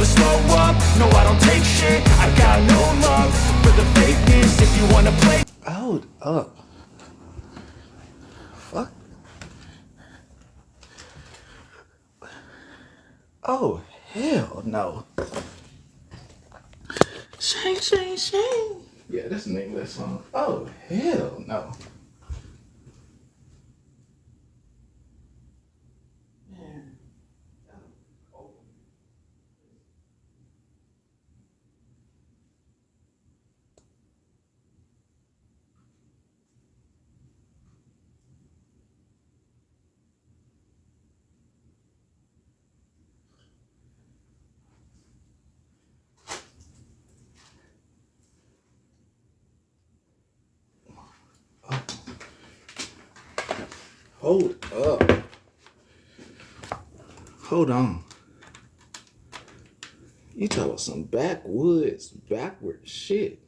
never slow up, no I don't take shit. I got no love for the fakeness. If you wanna play, hold up. Fuck. Oh, hell no. Shame, shame, shame. Yeah, that's the name of that song. Oh, hell no. Man. Hold up. Hold on. You talking about some backward shit.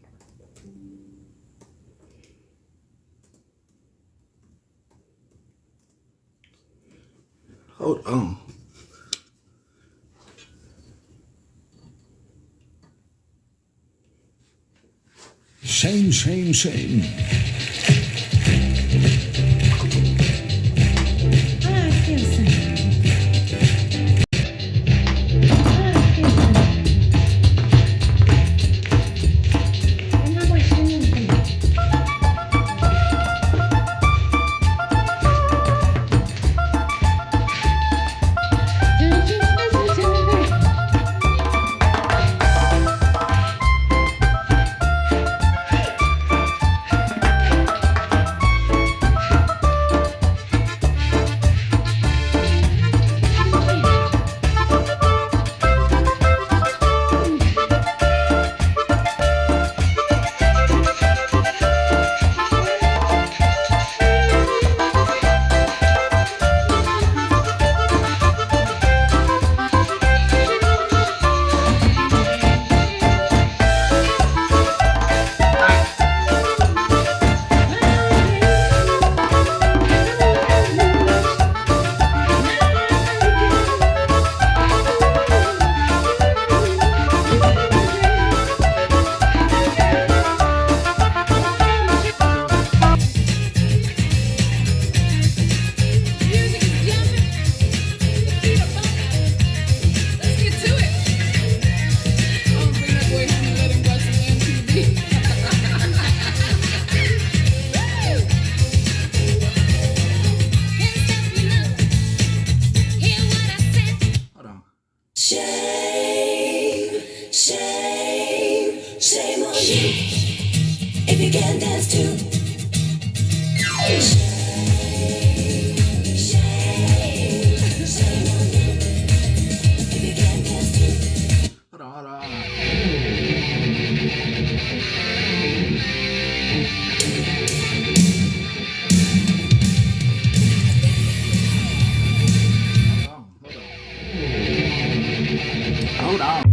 Hold on. Shame, shame, shame. If you can dance too. Hold on, hold on. Hold on.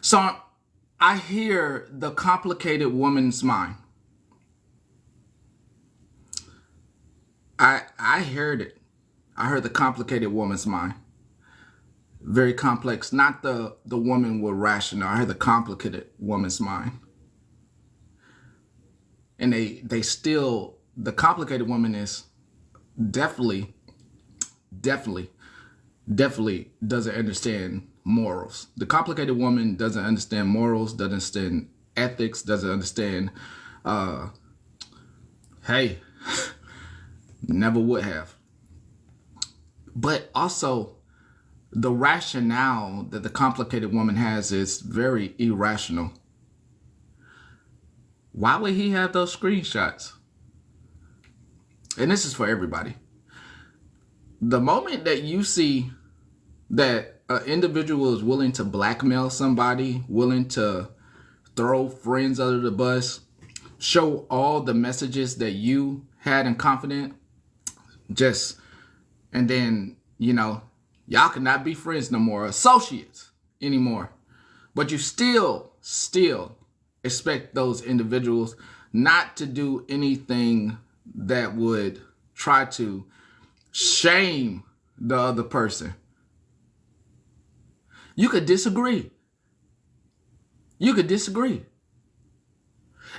So I hear the complicated woman's mind. I heard it. I heard the complicated woman's mind. Very complex. Not the woman with rational. I heard the complicated woman's mind. And they still, the complicated woman is definitely doesn't understand morals. The complicated woman doesn't understand morals, doesn't understand ethics, doesn't understand, hey, never would have. But also, the rationale that the complicated woman has is very irrational. Why would he have those screenshots? And this is for everybody. The moment that you see that an individual is willing to blackmail somebody, willing to throw friends under the bus, show all the messages that you had in confidence, and then, y'all cannot be friends no more, associates anymore. But you still expect those individuals not to do anything that would try to shame the other person. You could disagree.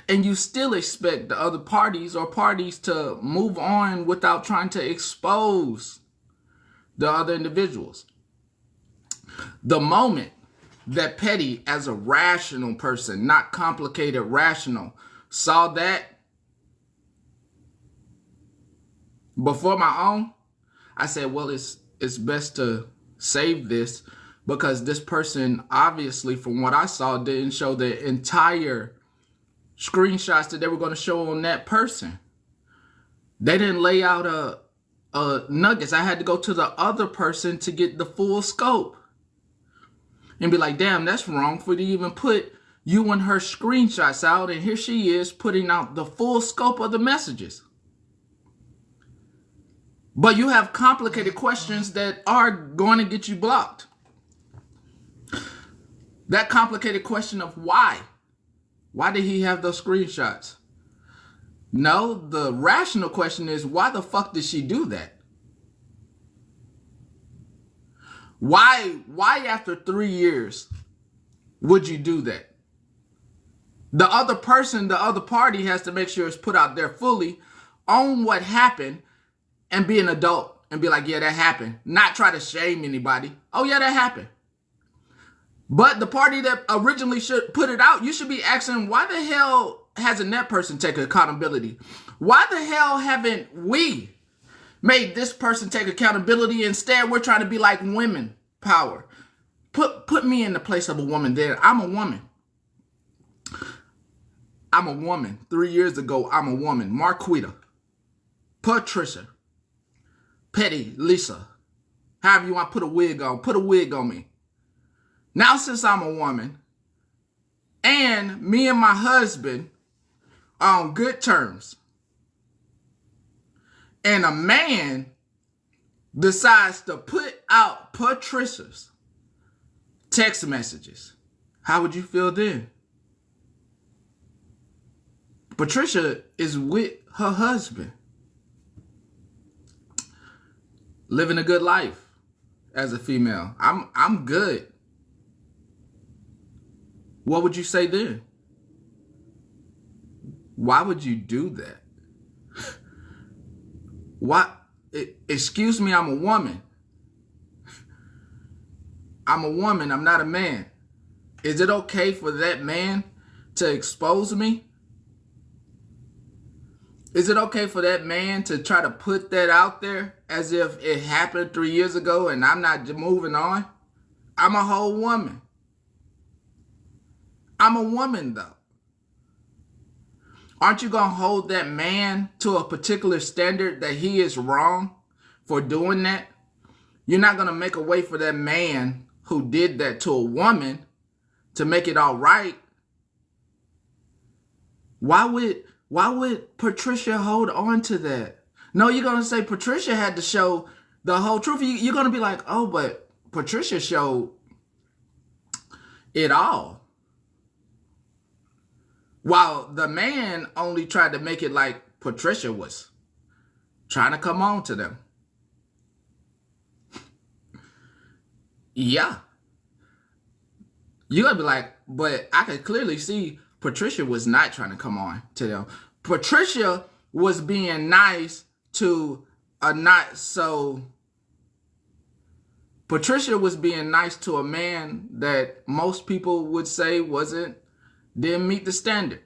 And you still expect the other parties to move on without trying to expose the other individuals. The moment that Petty, as a rational person, not complicated, rational, saw that before my own, I said, well, it's best to save this, because this person, obviously, from what I saw, didn't show the entire screenshots that they were going to show on that person. They didn't lay out a nuggets. I had to go to the other person to get the full scope and be like, damn, that's wrong for you to even put you and her screenshots out, and here she is putting out the full scope of the messages. But you have complicated questions that are going to get you blocked. That complicated question of why. Why did he have those screenshots? No, the rational question is, why the fuck did she do that? Why after 3 years would you do that? The other person, the other party has to make sure it's put out there fully, own what happened, and be an adult and be like, yeah, that happened. Not try to shame anybody. Oh yeah, that happened. But the party that originally should put it out, you should be asking, why the hell hasn't that person taken accountability? Why the hell haven't we made this person take accountability? Instead, we're trying to be like women power. Put me in the place of a woman there. I'm a woman. 3 years ago, I'm a woman. Marquita, Patricia, Petty, Lisa. However you want to put a wig on me. Now, since I'm a woman, and me and my husband are on good terms, and a man decides to put out Patricia's text messages, how would you feel then? Patricia is with her husband, living a good life as a female. I'm good. What would you say then? Why would you do that? Why? Excuse me, I'm a woman. I'm a woman, I'm not a man. Is it okay for that man to expose me? Is it okay for that man to try to put that out there as if it happened 3 years ago and I'm not moving on? I'm a whole woman. I'm a woman, though. Aren't you going to hold that man to a particular standard that he is wrong for doing that? You're not going to make a way for that man who did that to a woman to make it all right. Why would Patricia hold on to that? No, you're going to say Patricia had to show the whole truth. You're going to be like, oh, but Patricia showed it all. While the man only tried to make it like Patricia was trying to come on to them. Yeah. You're going to be like, but I could clearly see Patricia was not trying to come on to them. Patricia was being nice to a not so... Patricia was being nice to a man that most people would say didn't meet the standard.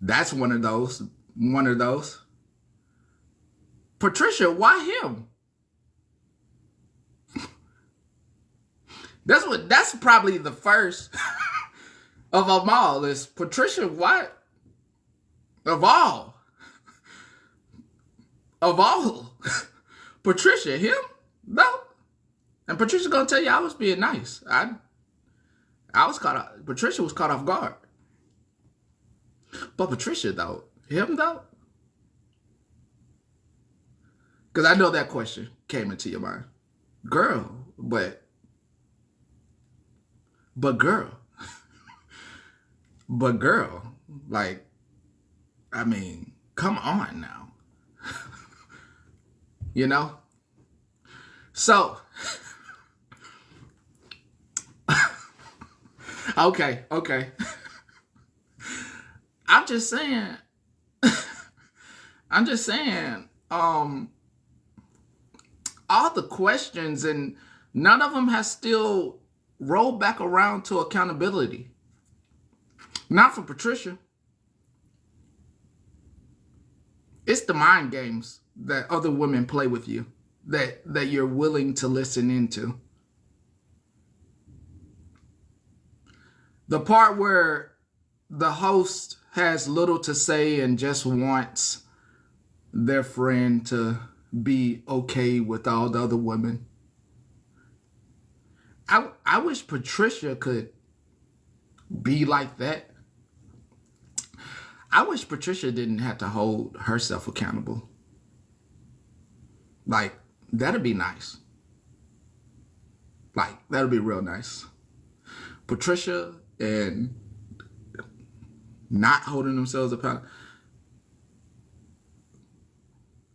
That's one of those. Patricia, why him? That's probably the first of them all is Patricia, why? Of all. Patricia, him? No. And Patricia gonna tell you I was being nice. I was Patricia was caught off guard. But Patricia though, him though? Because I know that question came into your mind. Girl, but girl. But girl, like, I mean, come on now. You know? So, okay. I'm just saying, all the questions and none of them has still rolled back around to accountability. Not for Patricia. It's the mind games that other women play with you that you're willing to listen into. The part where the host has little to say and just wants their friend to be okay with all the other women. I wish Patricia could be like that. I wish Patricia didn't have to hold herself accountable. Like, that'd be nice. Like, that'd be real nice. Patricia and not holding themselves accountable.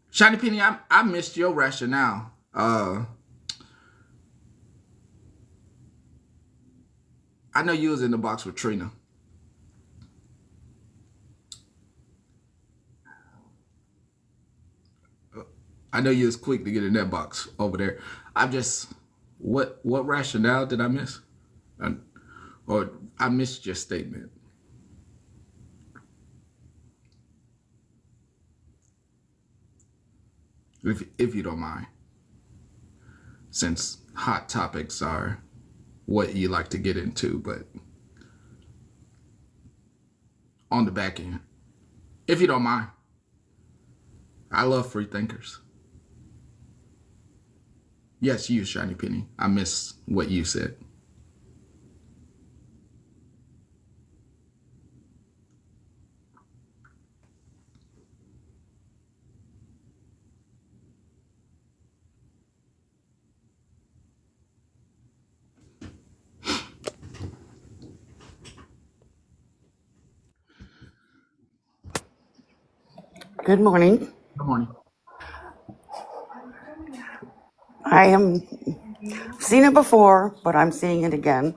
Shiny Penny, I missed your rationale. I know you was in the box with Trina. I know you was quick to get in that box over there. I'm just, what rationale did I miss? Or I missed your statement. If you don't mind. Since hot topics are what you like to get into, but on the back end. If you don't mind. I love free thinkers. Yes, you, Shiny Penny. I miss what you said. Good morning. Good morning. I am seen it before, but I'm seeing it again.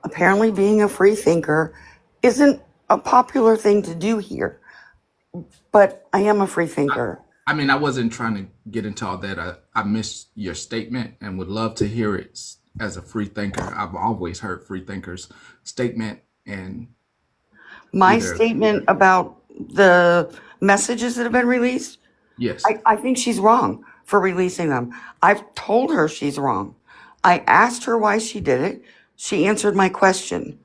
Apparently being a free thinker isn't a popular thing to do here, but I am a free thinker. I mean, I wasn't trying to get into all that. I missed your statement and would love to hear it as a free thinker. I've always heard free thinkers' statement and My either, statement about the messages that have been released, yes. I think she's wrong for releasing them. I've told her she's wrong. I asked her why she did it. She answered my question.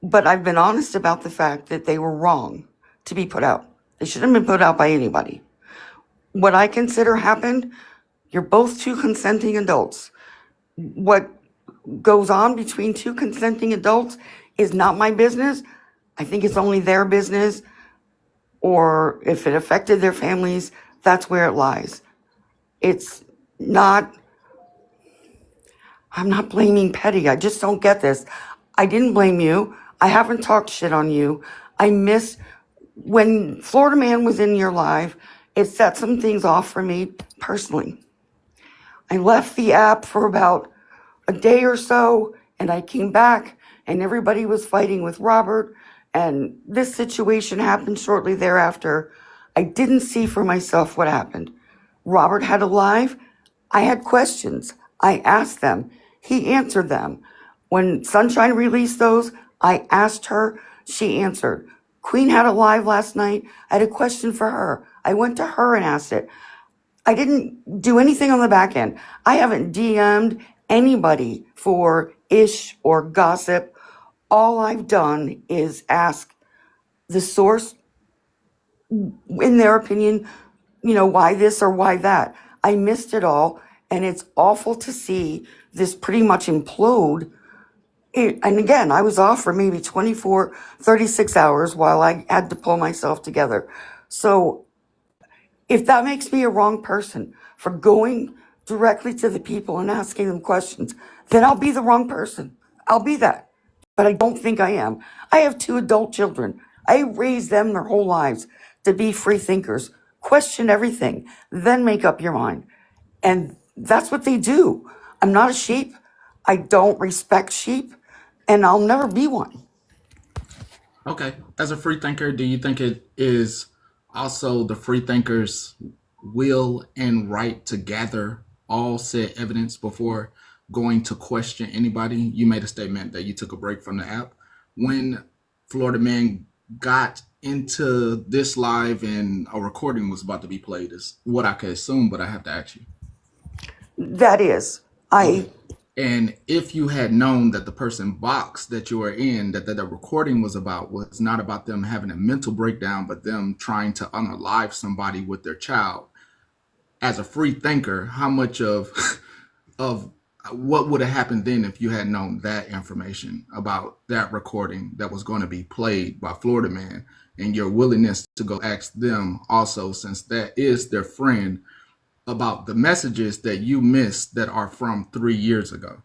But I've been honest about the fact that they were wrong to be put out. They shouldn't have been put out by anybody. What I consider happened, you're both two consenting adults. What goes on between two consenting adults is not my business. I think it's only their business, or if it affected their families, that's where it lies. It's not, I'm not blaming Petty. I just don't get this. I didn't blame you. I haven't talked shit on you. I miss when Florida Man was in your live, it set some things off for me personally. I left the app for about a day or so, and I came back, and everybody was fighting with Robert, and this situation happened shortly thereafter. I didn't see for myself what happened. Robert had a live. I had questions. I asked them. He answered them. When Sunshine released those, I asked her. She answered. Queen had a live last night. I had a question for her. I went to her and asked it. I didn't do anything on the back end. I haven't DM'd anybody for ish or gossip. All I've done is ask the source, in their opinion, why this or why that. I missed it all, and it's awful to see this pretty much implode. And again, I was off for maybe 24, 36 hours while I had to pull myself together. So if that makes me a wrong person for going directly to the people and asking them questions, then I'll be the wrong person. I'll be that. But I don't think I am. I have 2 adult children. I raised them their whole lives to be free thinkers, question everything, then make up your mind. And that's what they do. I'm not a sheep. I don't respect sheep, and I'll never be one. Okay. As a free thinker, do you think it is also the free thinker's will and right to gather all said evidence before going to question anybody? You made a statement that you took a break from the app. When Florida Man got into this live and a recording was about to be played, is what I could assume, but I have to ask you. That is. And if you had known that the person box that you were in, that the recording was not about them having a mental breakdown, but them trying to unalive somebody with their child, as a free thinker, how much of what would have happened then if you had known that information about that recording that was going to be played by Florida Man, and your willingness to go ask them also, since that is their friend, about the messages that you missed that are from 3 years ago?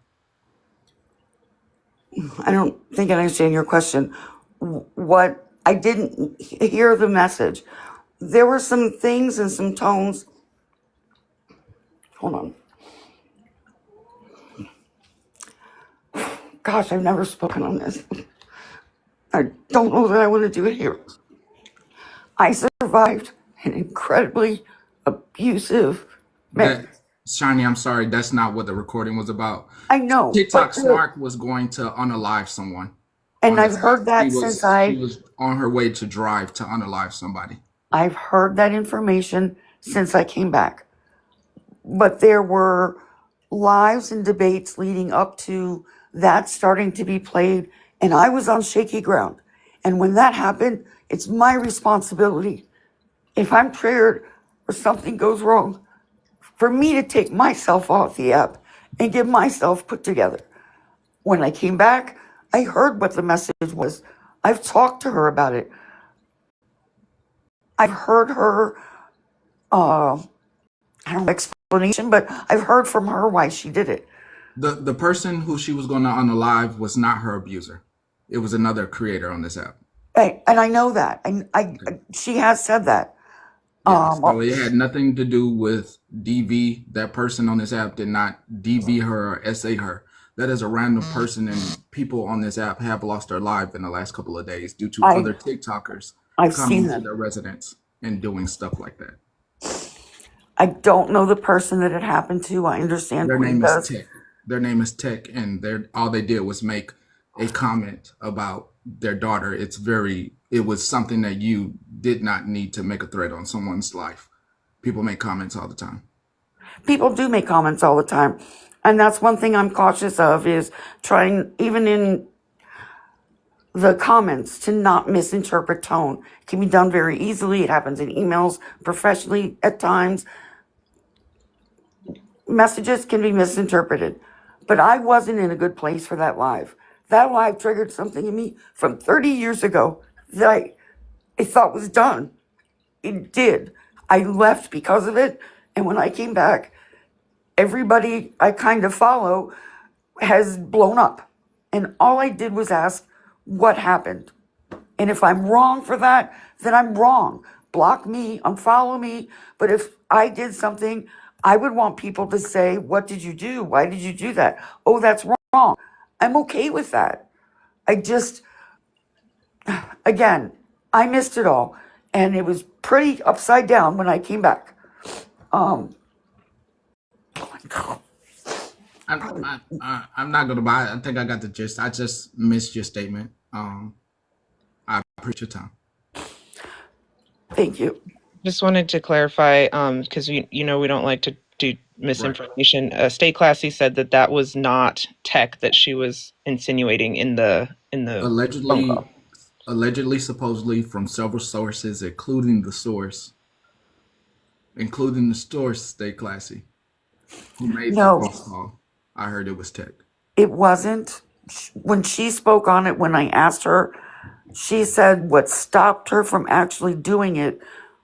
I don't think I understand your question. What I didn't hear the message. There were some things and some tones. Hold on. Gosh, I've never spoken on this. I don't know that I want to do it here. I survived an incredibly abusive marriage. Shani, I'm sorry, that's not what the recording was about. I know. TikTok Smart was going to unalive someone. And I've heard that She was on her way to drive to unalive somebody. I've heard that information since I came back. But there were lives and debates leading up to that starting to be played, and I was on shaky ground. And when that happened, it's my responsibility, if I'm triggered or something goes wrong, for me to take myself off the app and get myself put together. When I came back, I heard what the message was. I've talked to her about it. I've heard her, I don't know, explanation, but I've heard from her why she did it. The person who she was going to unalive was not her abuser. It was another creator on this app. And I know that. She has said that. Yeah, so it had nothing to do with DV. That person on this app did not DV her or SA her. That is a random person, and people on this app have lost their life in the last couple of days due to other TikTokers coming to their residence and doing stuff like that. I don't know the person that it happened to. I understand. Their name is Tech. Their name is Tech, and all they did was make a comment about their daughter. It was something that you did not need to make a threat on someone's life. People make comments all the time. People do make comments all the time. And that's one thing I'm cautious of, is trying, even in the comments, to not misinterpret tone. It can be done very easily. It happens in emails, professionally at times. Messages can be misinterpreted. But I wasn't in a good place for that live. That live triggered something in me from 30 years ago that I thought was done. It did. I left because of it. And when I came back, everybody I kind of follow has blown up. And all I did was ask what happened. And if I'm wrong for that, then I'm wrong. Block me, unfollow me. But if I did something, I would want people to say, what did you do? Why did you do that? Oh, that's wrong. I'm okay with that. I just, again, I missed it all. And it was pretty upside down when I came back. I'm not gonna buy it. I think I got the gist. I just missed your statement. I appreciate your time. Thank you. Just wanted to clarify, because we don't like to do misinformation. State Classy said that was not tech that she was insinuating in the phone call. Allegedly, supposedly, from several sources, including the source, Stay Classy, who made that No, phone call. I heard it was tech. it wasn't. When she spoke on it, when I asked her, she said what stopped her from actually doing it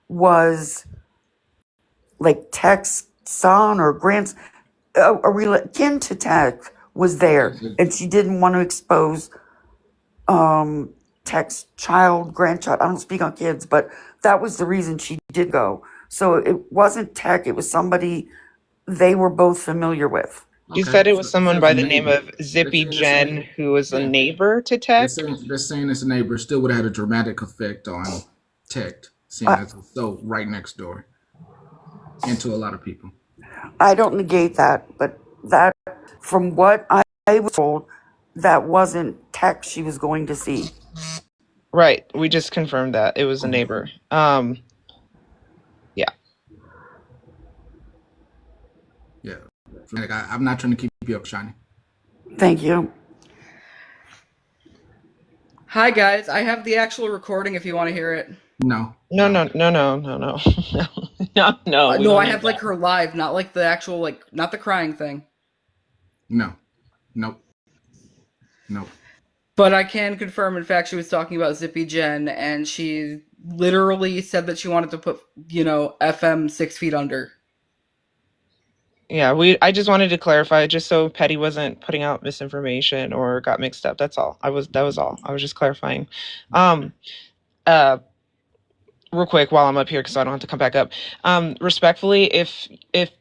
was like Tech's son or kin to Tech was there, and she didn't want to expose Tech's grandchild. I don't speak on kids, but that was the reason she did go. So it wasn't Tech; it was somebody they were both familiar with. She Okay. said it was someone by the name neighbor. of Zippy Jen, who was a neighbor to Tech. They're saying it's a neighbor. Still would have had a dramatic effect on Tech, seeing as it's so right next door, and to a lot of people. I don't negate that, but that, from what I was told, that wasn't Tech she was going to see. Right. We just confirmed that it was a neighbor. Yeah. Yeah. I'm not trying to keep you up, Shiny. Thank you. Hi guys, I have the actual recording if you want to hear it. No. No. No, I have that. like her live, not like the actual not the crying thing. No. Nope. But I can confirm, in fact, she was talking about Zippy Jen, and she literally said that she wanted to put, FM 6 feet under. Yeah, I just wanted to clarify, just so Petty wasn't putting out misinformation or got mixed up. That's all. That was all. I was just clarifying. Real quick while I'm up here, because I don't have to come back up. Respectfully, if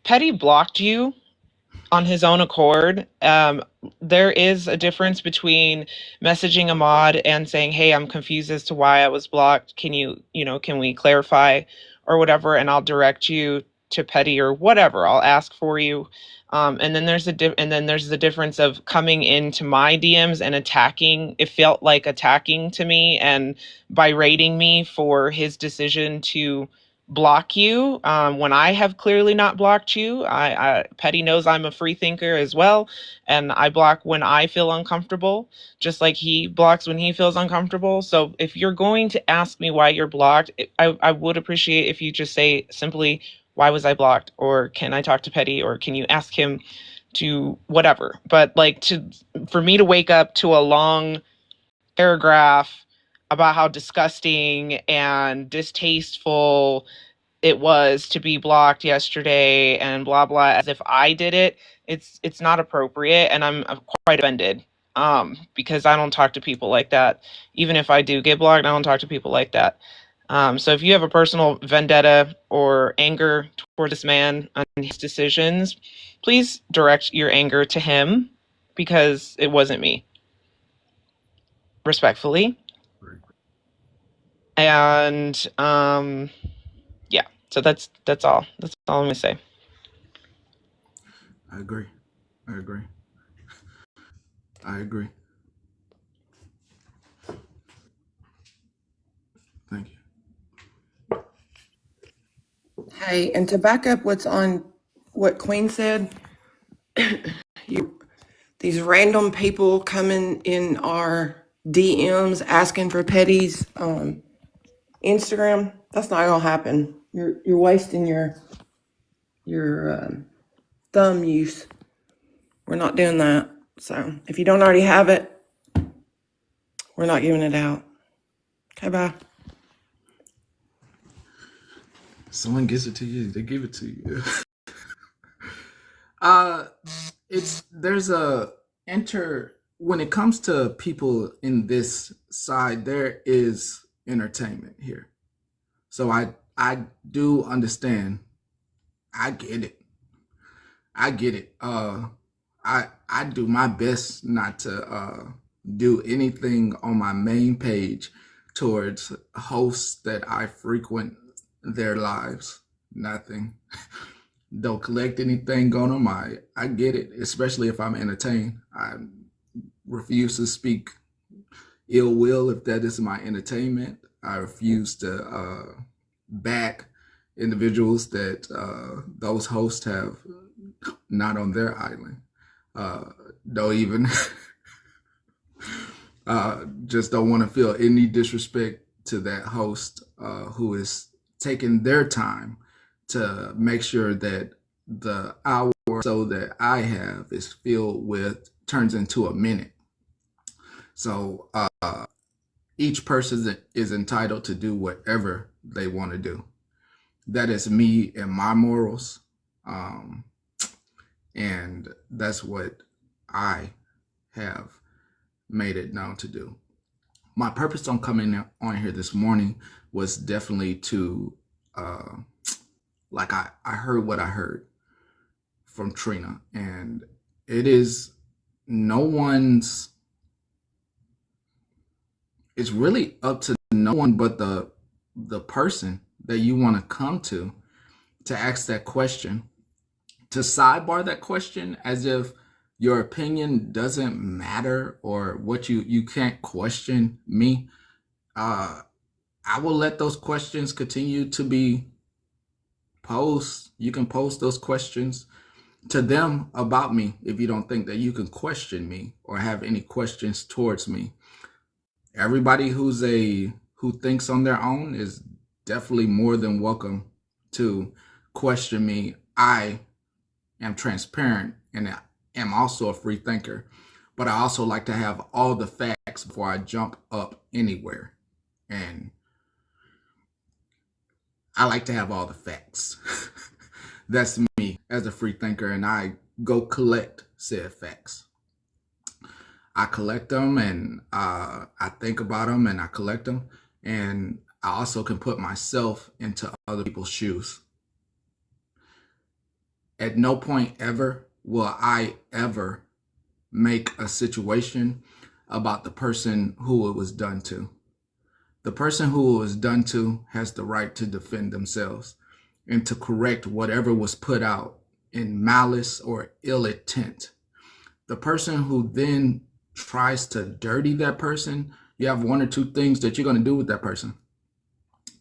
Petty blocked you on his own accord, there is a difference between messaging a mod and saying, hey, I'm confused as to why I was blocked. Can can we clarify or whatever? And I'll direct you to Petty or whatever. I'll ask for you. And then there's the difference of coming into my DMs and attacking. It felt like attacking to me and berating me for his decision to block you when I have clearly not blocked you. Petty knows I'm a free thinker as well, and I block when I feel uncomfortable, just like he blocks when he feels uncomfortable. So if you're going to ask me why you're blocked, I would appreciate if you just say simply, why was I blocked? Or can I talk to Petty? Or can you ask him to whatever? But for me to wake up to a long paragraph about how disgusting and distasteful it was to be blocked yesterday and blah blah, as if I did it, it's not appropriate, and I'm quite offended because I don't talk to people like that. Even if I do get blocked, I don't talk to people like that. So if you have a personal vendetta or anger toward this man and his decisions, please direct your anger to him, because it wasn't me. Respectfully. And yeah, so that's all. That's all I'm gonna say. I agree. Thank you. Hey, and to back up what's on what Queen said, these random people coming in our DMs asking for Petty's Instagram, that's not gonna happen. You're wasting your thumb use. We're not doing that. So if you don't already have it, we're not giving it out. Okay, bye. Someone gives it to you, they give it to you. There's a when it comes to people in this side, there is entertainment here. So I do understand. I get it. I get it. I do my best not to do anything on my main page towards hosts that I frequent their lives. Nothing. Don't collect anything on them. I get it, especially if I'm entertained. I refuse to speak ill will if that is my entertainment. I refuse to back individuals that those hosts have not on their island. Don't even just don't want to feel any disrespect to that host who is taking their time to make sure that the hour or so that I have is filled with turns into a minute. So each person is entitled to do whatever they want to do. That is me and my morals. And that's what I have made it known to do. My purpose on coming on here this morning was definitely to, I heard what I heard from Trina, and it is it's really up to no one but the person that you want to come to ask that question, to sidebar that question as if your opinion doesn't matter or what you can't question me. I will let those questions continue to be posed. You can post those questions to them about me if you don't think that you can question me or have any questions towards me. Everybody who thinks on their own is definitely more than welcome to question me. I am transparent and I am also a free thinker, but I also like to have all the facts before I jump up anywhere. And I like to have all the facts. That's me as a free thinker, and I go collect said facts. I collect them and I think about them and I collect them, and I also can put myself into other people's shoes. At no point ever will I ever make a situation about the person who it was done to. The person who it was done to has the right to defend themselves and to correct whatever was put out in malice or ill intent. The person who then tries to dirty that person, you have one or two things that you're going to do with that person.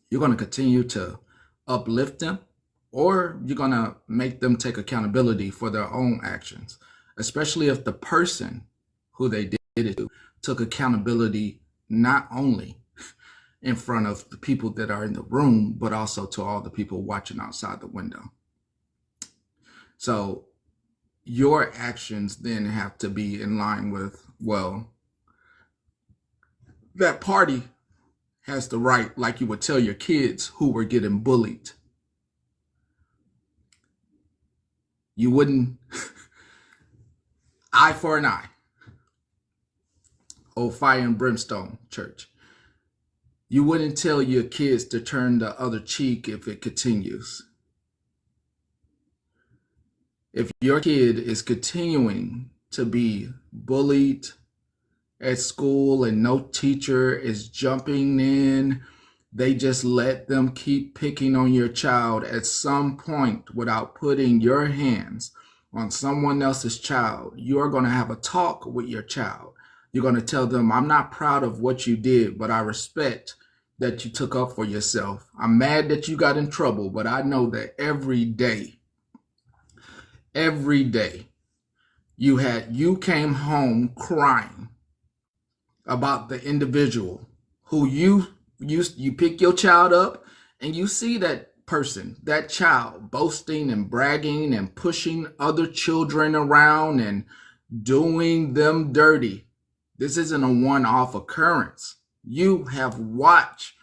You're going to continue to uplift them, or you're going to make them take accountability for their own actions, especially if the person who they did it to took accountability not only in front of the people that are in the room, but also to all the people watching outside the window. So your actions then have to be in line with, well, that party has the right, like you would tell your kids who were getting bullied. You wouldn't, eye for an eye. Oh, fire and brimstone church. You wouldn't tell your kids to turn the other cheek if it continues. If your kid is continuing to be bullied at school and no teacher is jumping in, they just let them keep picking on your child, at some point without putting your hands on someone else's child, you're going to have a talk with your child. You're going to tell them, I'm not proud of what you did, but I respect that you took up for yourself. I'm mad that you got in trouble, but I know that every day, you came home crying about the individual who you pick your child up and you see that person, that child, boasting and bragging and pushing other children around and doing them dirty. This isn't a one-off occurrence. You have watched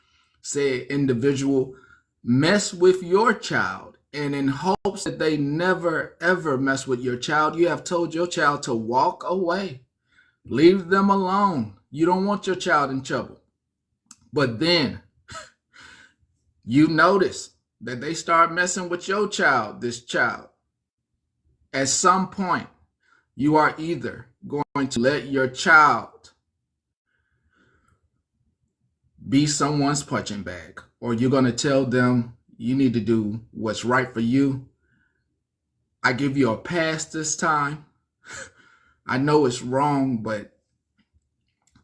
said individual mess with your child and in hopes that they never ever mess with your child, you have told your child to walk away. Leave them alone. You don't want your child in trouble. But then you notice that they start messing with your child, this child. At some point, you are either going to let your child be someone's punching bag, or you're going to tell them you need to do what's right for you. I give you a pass this time. I know it's wrong, but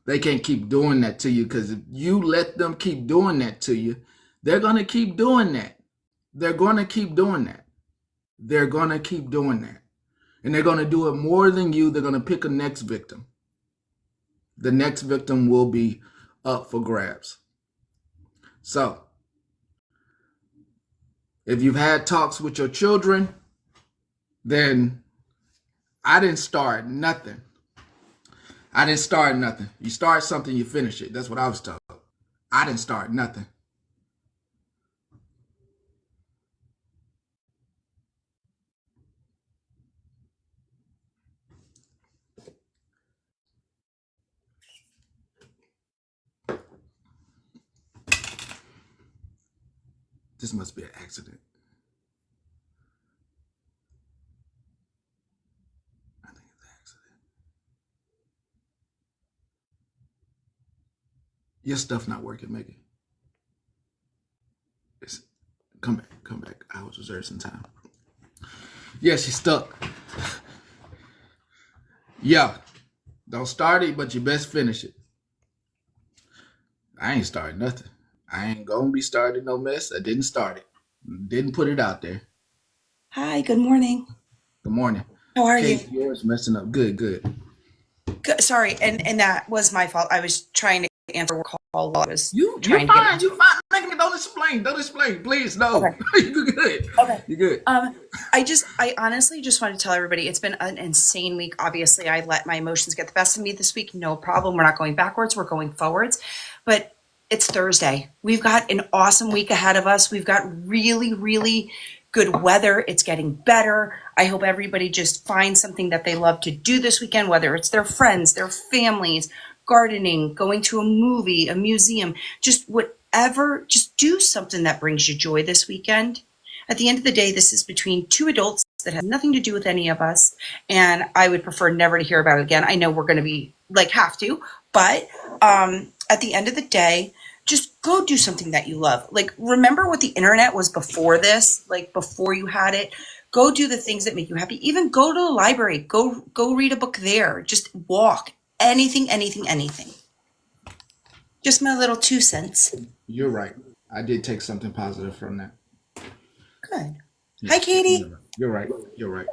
they can't keep doing that to you, because if you let them keep doing that to you, they're going to keep doing that. They're going to keep doing that. They're going to keep doing that. And they're going to do it more than you. They're going to pick a next victim. The next victim will be up for grabs. So, if you've had talks with your children, then I didn't start nothing. I didn't start nothing. You start something, you finish it. That's what I was told. I didn't start nothing. This must be an accident. I think it's an accident. Your stuff not working, Megan. Come back. I was reserved some time. Yeah, she's stuck. Yeah. Don't start it, but you best finish it. I ain't starting nothing. I ain't gonna be starting no mess. I didn't start it. Didn't put it out there. Hi, good morning. Good morning. How are Kate, you? yours messing up. Good. Good. Sorry, and that was my fault. I was trying to answer a call while I was You're trying to fine. get. You're fine. Don't explain. Please, no. Okay. You're good. Okay. You're good. I honestly just want to tell everybody it's been an insane week. Obviously, I let my emotions get the best of me this week. No problem. We're not going backwards. We're going forwards. But it's Thursday. We've got an awesome week ahead of us. We've got really, really good weather. It's getting better. I hope everybody just finds something that they love to do this weekend, whether it's their friends, their families, gardening, going to a movie, a museum, just whatever. Just do something that brings you joy this weekend. At the end of the day, this is between two adults that have nothing to do with any of us, and I would prefer never to hear about it again. I know we're going to be have to, but at the end of the day, just go do something that you love. Remember what the internet was before this, before you had it. Go do the things that make you happy. Even go to the library. Go read a book there. Just walk. Anything. Just my little 2 cents. You're right. I did take something positive from that. Good. Hi, Katie. You're right.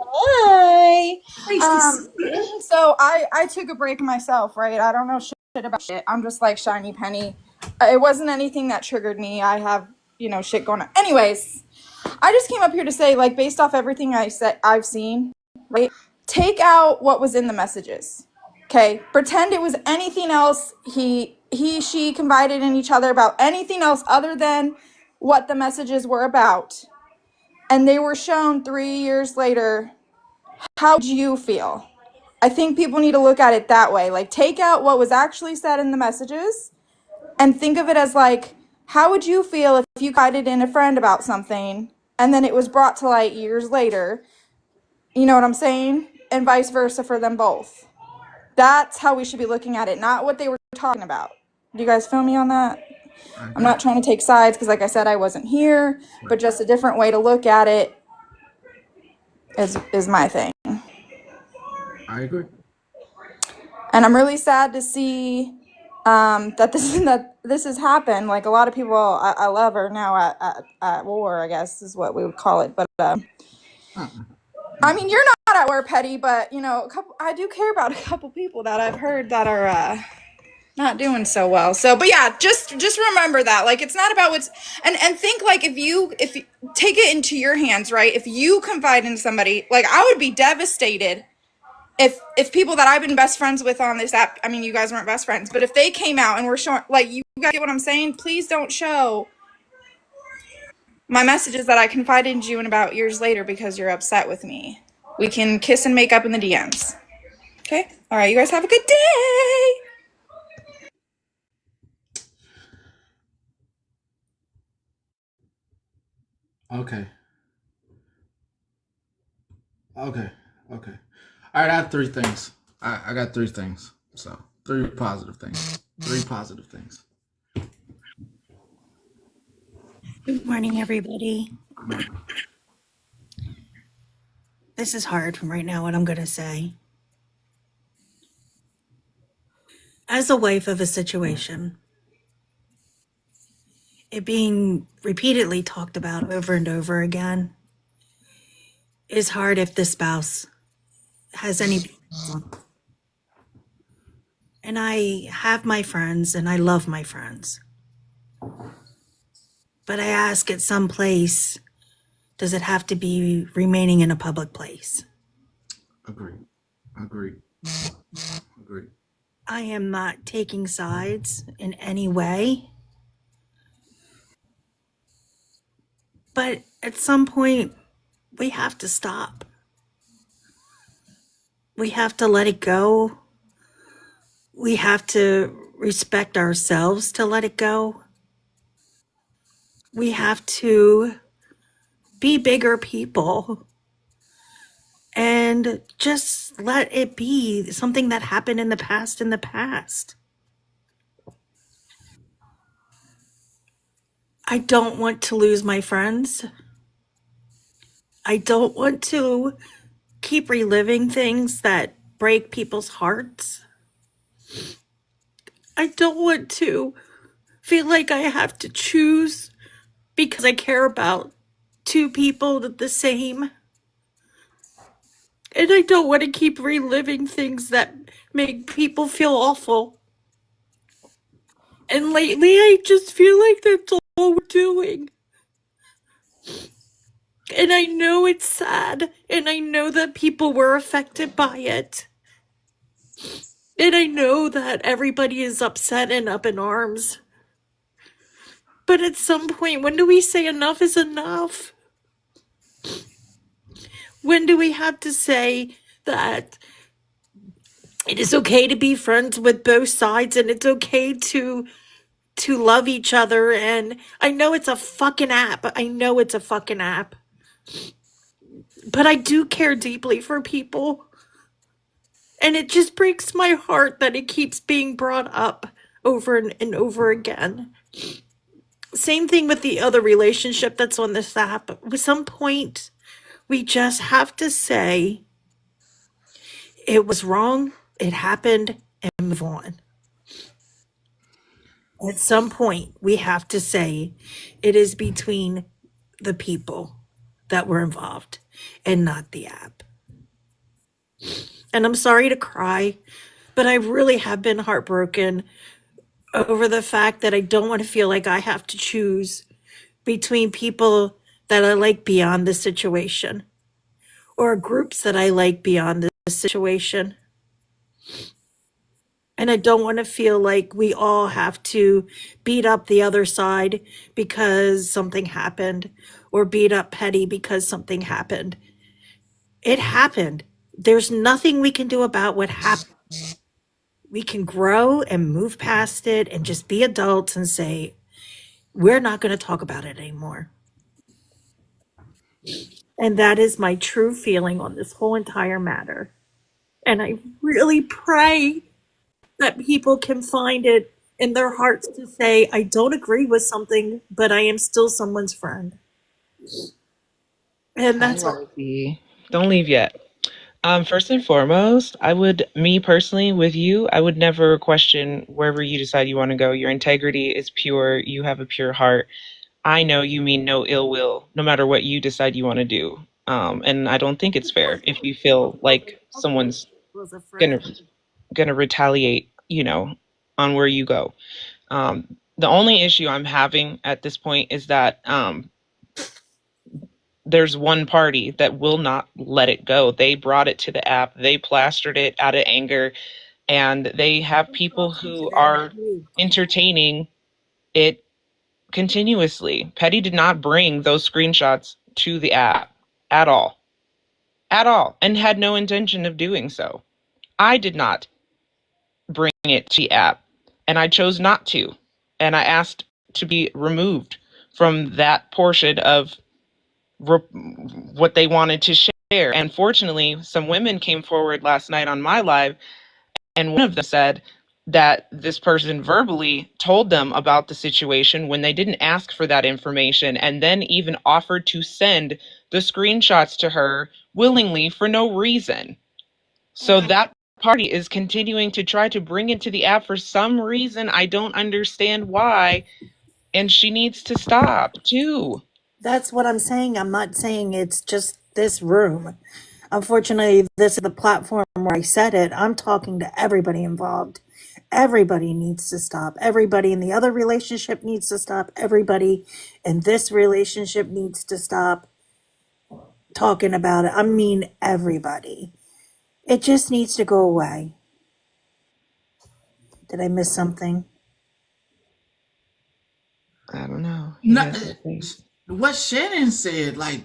Hi. Hi, So I took a break myself, right? I don't know shit about shit. I'm just like shiny penny. It wasn't anything that triggered me. I have, shit going on. Anyways, I just came up here to say, based off everything I've seen, right? Take out what was in the messages. Okay? Pretend it was anything else she confided in each other about anything else other than what the messages were about. And they were shown 3 years later. How do you feel? I think people need to look at it that way. Take out what was actually said in the messages and think of it as how would you feel if you confided in a friend about something and then it was brought to light years later? You know what I'm saying? And vice versa for them both. That's how we should be looking at it, not what they were talking about. Do you guys feel me on that? I'm not trying to take sides because, like I said, I wasn't here, but just a different way to look at it is my thing. I agree. And I'm really sad to see that this has happened. A lot of people I love are now at war, I guess is what we would call it. But I mean, you're not at war, Petty, but I do care about a couple people that I've heard that are not doing so well. So, but yeah, just remember that. It's not about what's and think if you take it into your hands, right? If you confide in somebody, I would be devastated if people that I've been best friends with on this app, I mean, you guys weren't best friends, but if they came out and were showing, you guys get what I'm saying? Please don't show My message is that I confided in you in about years later because you're upset with me. We can kiss and make up in the DMs. Okay? All right, you guys have a good day. Okay. Okay. Okay. All right, I have three things. I got three things. So, three positive things. Three positive things. Good morning, everybody. Morning. This is hard from right now, what I'm going to say. As a wife of a situation, it being repeatedly talked about over and over again is hard if the spouse has any. And I have my friends and I love my friends. But I ask at some place, does it have to be remaining in a public place? Agree. Agree. Agree. I am not taking sides in any way. But at some point, we have to stop. We have to let it go. We have to respect ourselves to let it go. We have to be bigger people and just let it be something that happened in the past in the past. I don't want to lose my friends. I don't want to keep reliving things that break people's hearts. I don't want to feel like I have to choose because I care about two people the same. And I don't want to keep reliving things that make people feel awful. And lately, I just feel like that's all we're doing. And I know it's sad, and I know that people were affected by it. And I know that everybody is upset and up in arms. But at some point, when do we say enough is enough? When do we have to say that it is okay to be friends with both sides and it's okay to love each other? And I know it's a fucking app. I know it's a fucking app. But I do care deeply for people. And it just breaks my heart that it keeps being brought up over and over again. Same thing with the other relationship that's on this app. At some point, we just have to say it was wrong, it happened, and move on. At some point, we have to say it is between the people that were involved and not the app. And I'm sorry to cry, but I really have been heartbroken over the fact that I don't want to feel like I have to choose between people that I like beyond the situation or groups that I like beyond the situation. And I don't want to feel like we all have to beat up the other side because something happened or beat up Petty because something happened. It happened. There's nothing we can do about what happened. We can grow and move past it and just be adults and say, we're not going to talk about it anymore. And that is my true feeling on this whole entire matter. And I really pray that people can find it in their hearts to say, I don't agree with something, but I am still someone's friend. And Hi, that's all. Lizzie. Don't leave yet. First and foremost, me personally, with you, I would never question wherever you decide you want to go. Your integrity is pure. You have a pure heart. I know you mean no ill will, no matter what you decide you want to do. And I don't think it's fair if you feel like someone's Was a gonna friend. retaliate, on where you go. The only issue I'm having at this point is that there's one party that will not let it go. They brought it to the app, they plastered it out of anger, and they have people who are entertaining it continuously. Petty did not bring those screenshots to the app at all. At all. And had no intention of doing so. I did not bring it to the app. And I chose not to. And I asked to be removed from that portion of what they wanted to share. And fortunately, some women came forward last night on my live, and one of them said that this person verbally told them about the situation when they didn't ask for that information, and then even offered to send the screenshots to her willingly for no reason. So that party is continuing to try to bring it to the app for some reason. I don't understand why. And she needs to stop too. That's what I'm saying. I'm not saying it's just this room. Unfortunately, this is the platform where I said it. I'm talking to everybody involved. Everybody needs to stop. Everybody in the other relationship needs to stop. Everybody in this relationship needs to stop talking about it. I mean, everybody. It just needs to go away. Did I miss something? I don't know. No, what Shannon said, like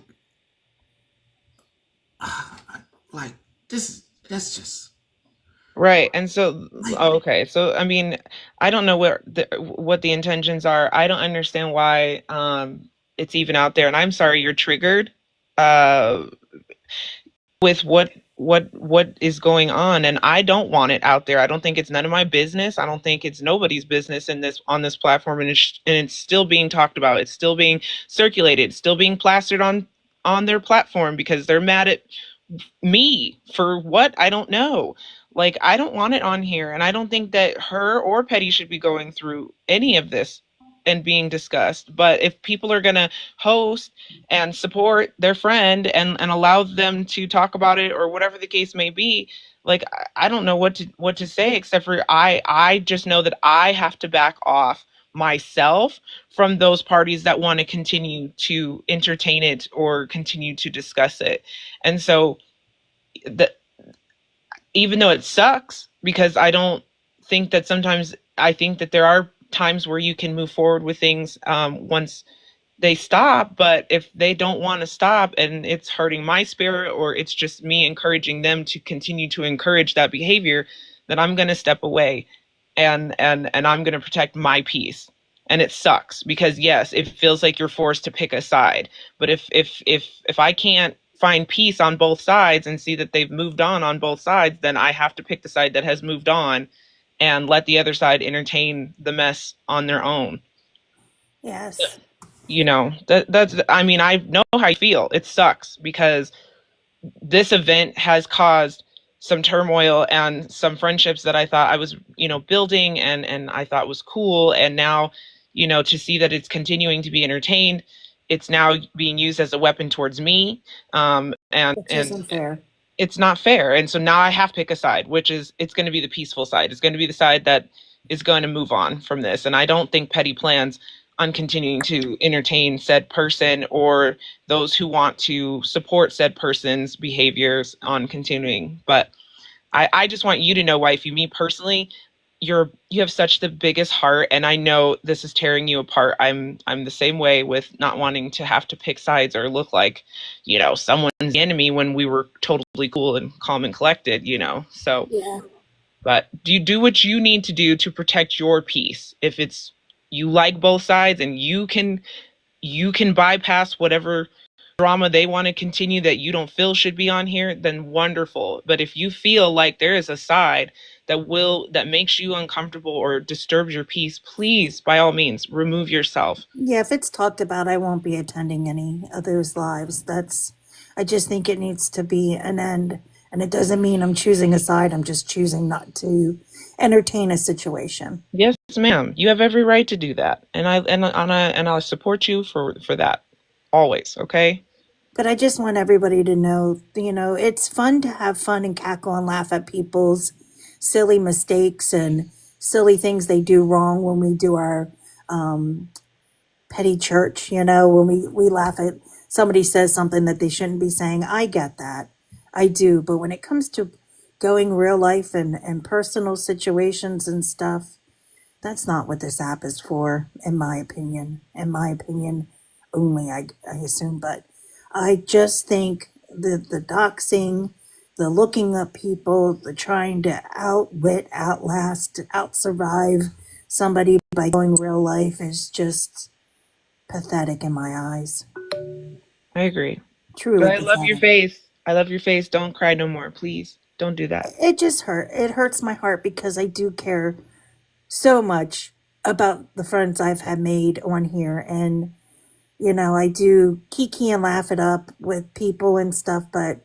this. That's just Right. And so, okay. So, I mean, I don't know what the intentions are. I don't understand why it's even out there. And I'm sorry you're triggered uh with what is going on, and I don't want it out there. I don't think it's none of my business. I don't think it's nobody's business in this on this platform, and it's still being talked about. It's still being circulated. It's still being plastered on their platform because they're mad at me for what? I don't know. Like, I don't want it on here, and I don't think that her or Petty should be going through any of this and being discussed. But if people are gonna host and support their friend and allow them to talk about it or whatever the case may be, like, I don't know what to say, except for I just know that I have to back off myself from those parties that want to continue to entertain it or continue to discuss it. And so the even though it sucks, because I don't think that sometimes, I think that there are times where you can move forward with things once they stop. But if they don't want to stop and it's hurting my spirit, or it's just me encouraging them to continue to encourage that behavior, then I'm going to step away, and I'm going to protect my peace. And it sucks because, yes, it feels like you're forced to pick a side. But if I can't find peace on both sides and see that they've moved on both sides, then I have to pick the side that has moved on and let the other side entertain the mess on their own. Yes. You know, that's, I mean, I know how you feel. It sucks because this event has caused some turmoil and some friendships that I thought I was, building and I thought was cool. And now, to see that it's continuing to be entertained, it's now being used as a weapon towards me. Which isn't fair. It's not fair. And so now I have to pick a side, which is, it's going to be the peaceful side. It's going to be the side that is going to move on from this. And I don't think Petty plans on continuing to entertain said person or those who want to support said person's behaviors on continuing. But I just want you to know, wifey, me personally, you have such the biggest heart, and I know this is tearing you apart. I'm the same way with not wanting to have to pick sides or look like, someone's the enemy when we were totally cool and calm and collected, So, Yeah. but do you do what you need to do to protect your peace? If it's you like both sides and you can bypass whatever drama they want to continue that you don't feel should be on here, then wonderful. But if you feel like there is a side that makes you uncomfortable or disturbs your peace, please, by all means, remove yourself. Yeah, if it's talked about, I won't be attending any of those lives. I just think it needs to be an end. And it doesn't mean I'm choosing a side. I'm just choosing not to entertain a situation. Yes, ma'am. You have every right to do that. And I'll support you for that. Always, okay? But I just want everybody to know, it's fun to have fun and cackle and laugh at people's silly mistakes and silly things they do wrong when we do our petty church, when we laugh at somebody says something that they shouldn't be saying. I get that. I do. But when it comes to going real life and personal situations and stuff, That's not what this app is for, in my opinion. In my opinion only, I assume. But I just think the doxing, the looking up people, the trying to outwit, outlast, outsurvive somebody by going real life is just pathetic in my eyes. I agree. But Truly I love your pathetic. face. I love your face. Don't cry no more, please. Don't do that. It just it hurts my heart because I do care so much about the friends I've had made on here. And, I do kiki and laugh it up with people and stuff, but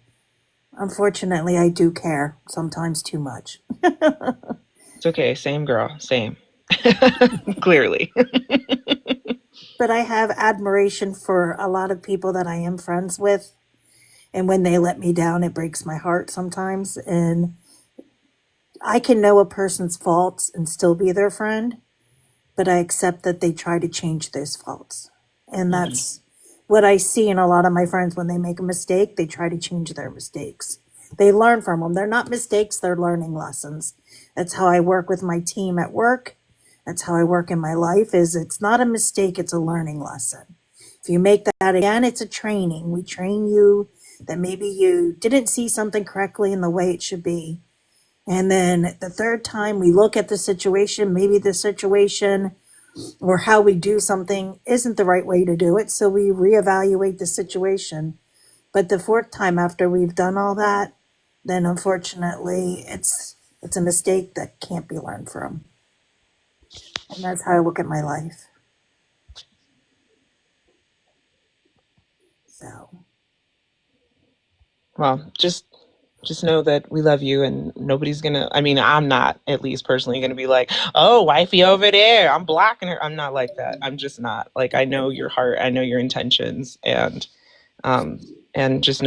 unfortunately, I do care sometimes too much. It's okay. Same girl. Same. Clearly. But I have admiration for a lot of people that I am friends with. And when they let me down, it breaks my heart sometimes. And I can know a person's faults and still be their friend, but I accept that they try to change those faults. And Mhm. that's what I see in a lot of my friends. When they make a mistake, they try to change their mistakes. They learn from them. They're not mistakes, they're learning lessons. That's how I work with my team at work. That's how I work in my life is it's not a mistake, it's a learning lesson. If you make that again, it's a training. We train you that maybe you didn't see something correctly in the way it should be. And then the third time we look at the situation, maybe the situation or how we do something isn't the right way to do it. So we reevaluate the situation. But the fourth time after we've done all that, then unfortunately it's a mistake that can't be learned from. And that's how I look at my life. So Well, just know that we love you and nobody's gonna, I mean, I'm not at least personally gonna be like, oh, wifey over there, I'm blocking her. I'm not like that. I'm just not. Like, I know your heart, I know your intentions, um and just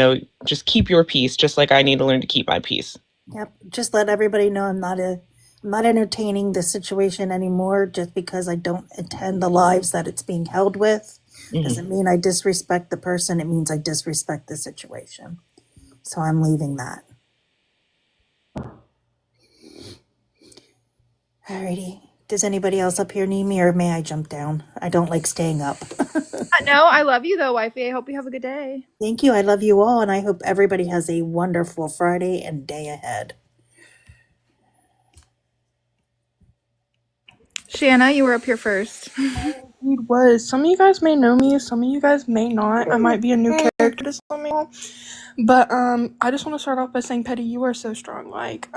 keep your peace, just like I need to learn to keep my peace. yep. Just let everybody know I'm not entertaining the situation anymore just because I don't attend the lives that it's being held with. Mhm. Doesn't mean I disrespect the person, it means I disrespect the situation. So I'm leaving that. Alrighty. Does anybody else up here need me or may I jump down? I don't like staying up. No, I love you though, wifey. I hope you have a good day. Thank you. I love you all and I hope everybody has a wonderful Friday and day ahead. Shanna, you were up here first. It was. Some of you guys may know me, some of you guys may not. I might be a new character to some of y'all. But I just want to start off by saying, Petty, you are so strong. Like,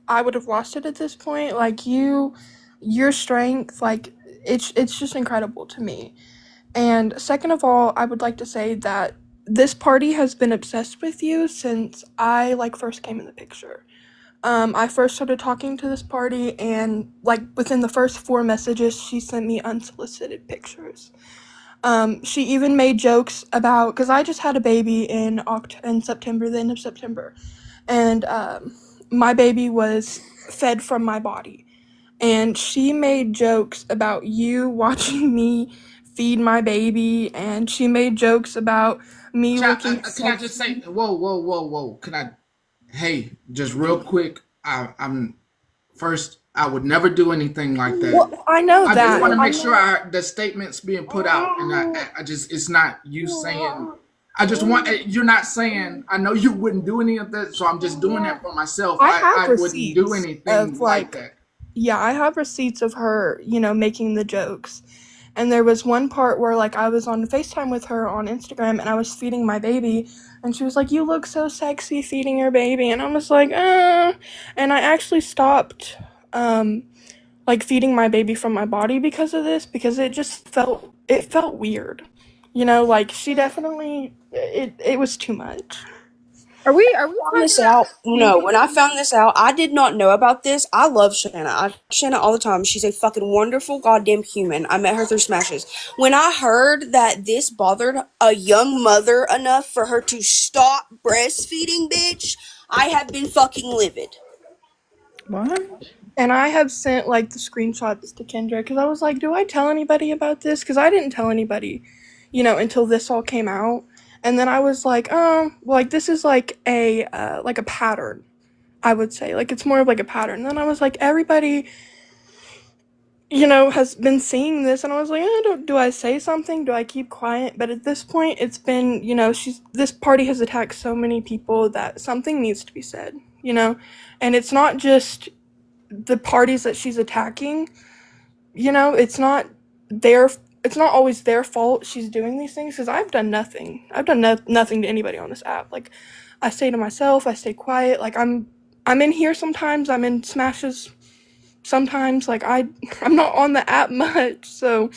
I would have lost it at this point. Like your strength, like it's just incredible to me. And second of all, I would like to say that this party has been obsessed with you since I like first came in the picture. I first started talking to this party, and like within the first 4 messages, she sent me unsolicited pictures. She even made jokes about because I just had a baby in September, the end of September, and my baby was fed from my body, and she made jokes about you watching me feed my baby, and she made jokes about me looking Can I just say, sexy. whoa. Can I, hey, just real quick. I'm first, I would never do anything like that. Well, I know I just that. want to I make sure know. the statement's being put out, and I just, it's not you saying. I just want, you're not saying. I know you wouldn't do any of that, so I'm just doing that for myself. I I have wouldn't do receipts anything of like like, that. yeah, I have receipts of her, making the jokes. And there was one part where like I was on FaceTime with her on Instagram and I was feeding my baby and she was like, "You look so sexy feeding your baby." And I was like, and I actually stopped like feeding my baby from my body because of this because it felt weird. Like she definitely it was too much. Are we Found talking this about out. the No, same when I party? found this out, I did not know about this. I love Shanna. I talk to Shanna all the time. She's a fucking wonderful goddamn human. I met her through Smashes. When I heard that this bothered a young mother enough for her to stop breastfeeding, bitch, I have been fucking livid. What? And I have sent like the screenshots to Kendra because I was like, do I tell anybody about this? Because I didn't tell anybody, until this all came out. And then I was like, like this is like a pattern. I would say like it's more of like a pattern. And then I was like, everybody. has been seeing this, and I was like, do I say something? Do I keep quiet? But at this point, it's been, this party has attacked so many people that something needs to be said, and it's not just the parties that she's attacking, it's not it's not always their fault she's doing these things, because I've done nothing. I've done nothing to anybody on this app. Like, I stay to myself, I stay quiet, like, I'm in here sometimes, I'm in smashes sometimes, like, I'm not on the app much, so,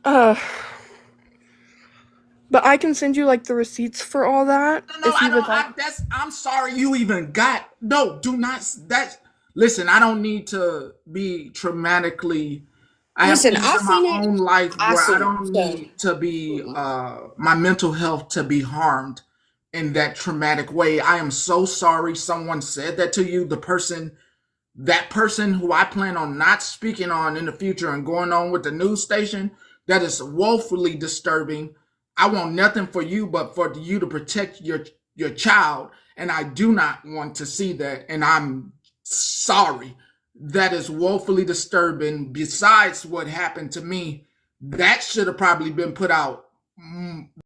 but I can send you, like, the receipts for all that, No, if I you would don't. like. I'm sorry you even got. No, do not. Listen, I don't need to be traumatically. I have Listen, things I in my seen it. own life I where I seen it. don't So need to be, my mental health to be harmed in that traumatic way. I am so sorry someone said that to you. That person who I plan on not speaking on in the future and going on with the news station, that is woefully disturbing. I want nothing for you but for you to protect your child, and I do not want to see that, and I'm sorry. That is woefully disturbing. Besides what happened to me, that should have probably been put out.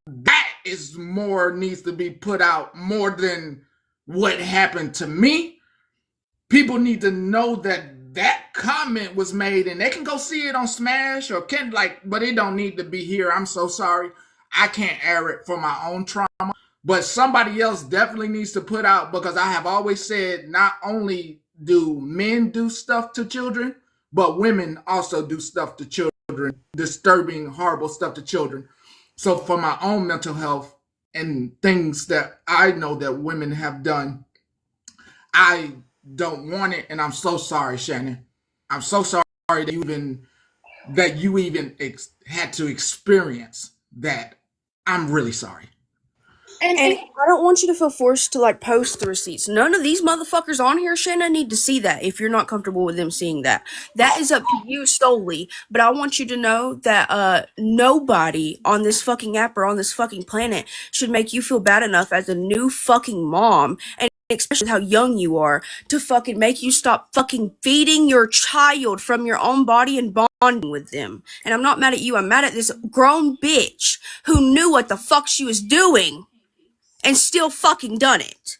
That is more needs to be put out more than what happened to me. People need to know that comment was made, and they can go see it on Smash or can but it don't need to be here. I'm so sorry. I can't air it for my own trauma, but somebody else definitely needs to put out, because I have always said not only do men do stuff to children, but women also do stuff to children, disturbing, horrible stuff to children. So for my own mental health and things that I know that women have done, I don't want it, and I'm so sorry, Shannon. I'm so sorry that you even had to experience that. I'm really sorry. And I don't want you to feel forced to like post the receipts. None of these motherfuckers on here, Shanna, need to see that if you're not comfortable with them seeing that. That is up to you solely. But I want you to know that nobody on this fucking app or on this fucking planet should make you feel bad enough as a new fucking mom, and especially how young you are, to fucking make you stop fucking feeding your child from your own body and bonding with them. And I'm not mad at you, I'm mad at this grown bitch who knew what the fuck she was doing and still fucking done it.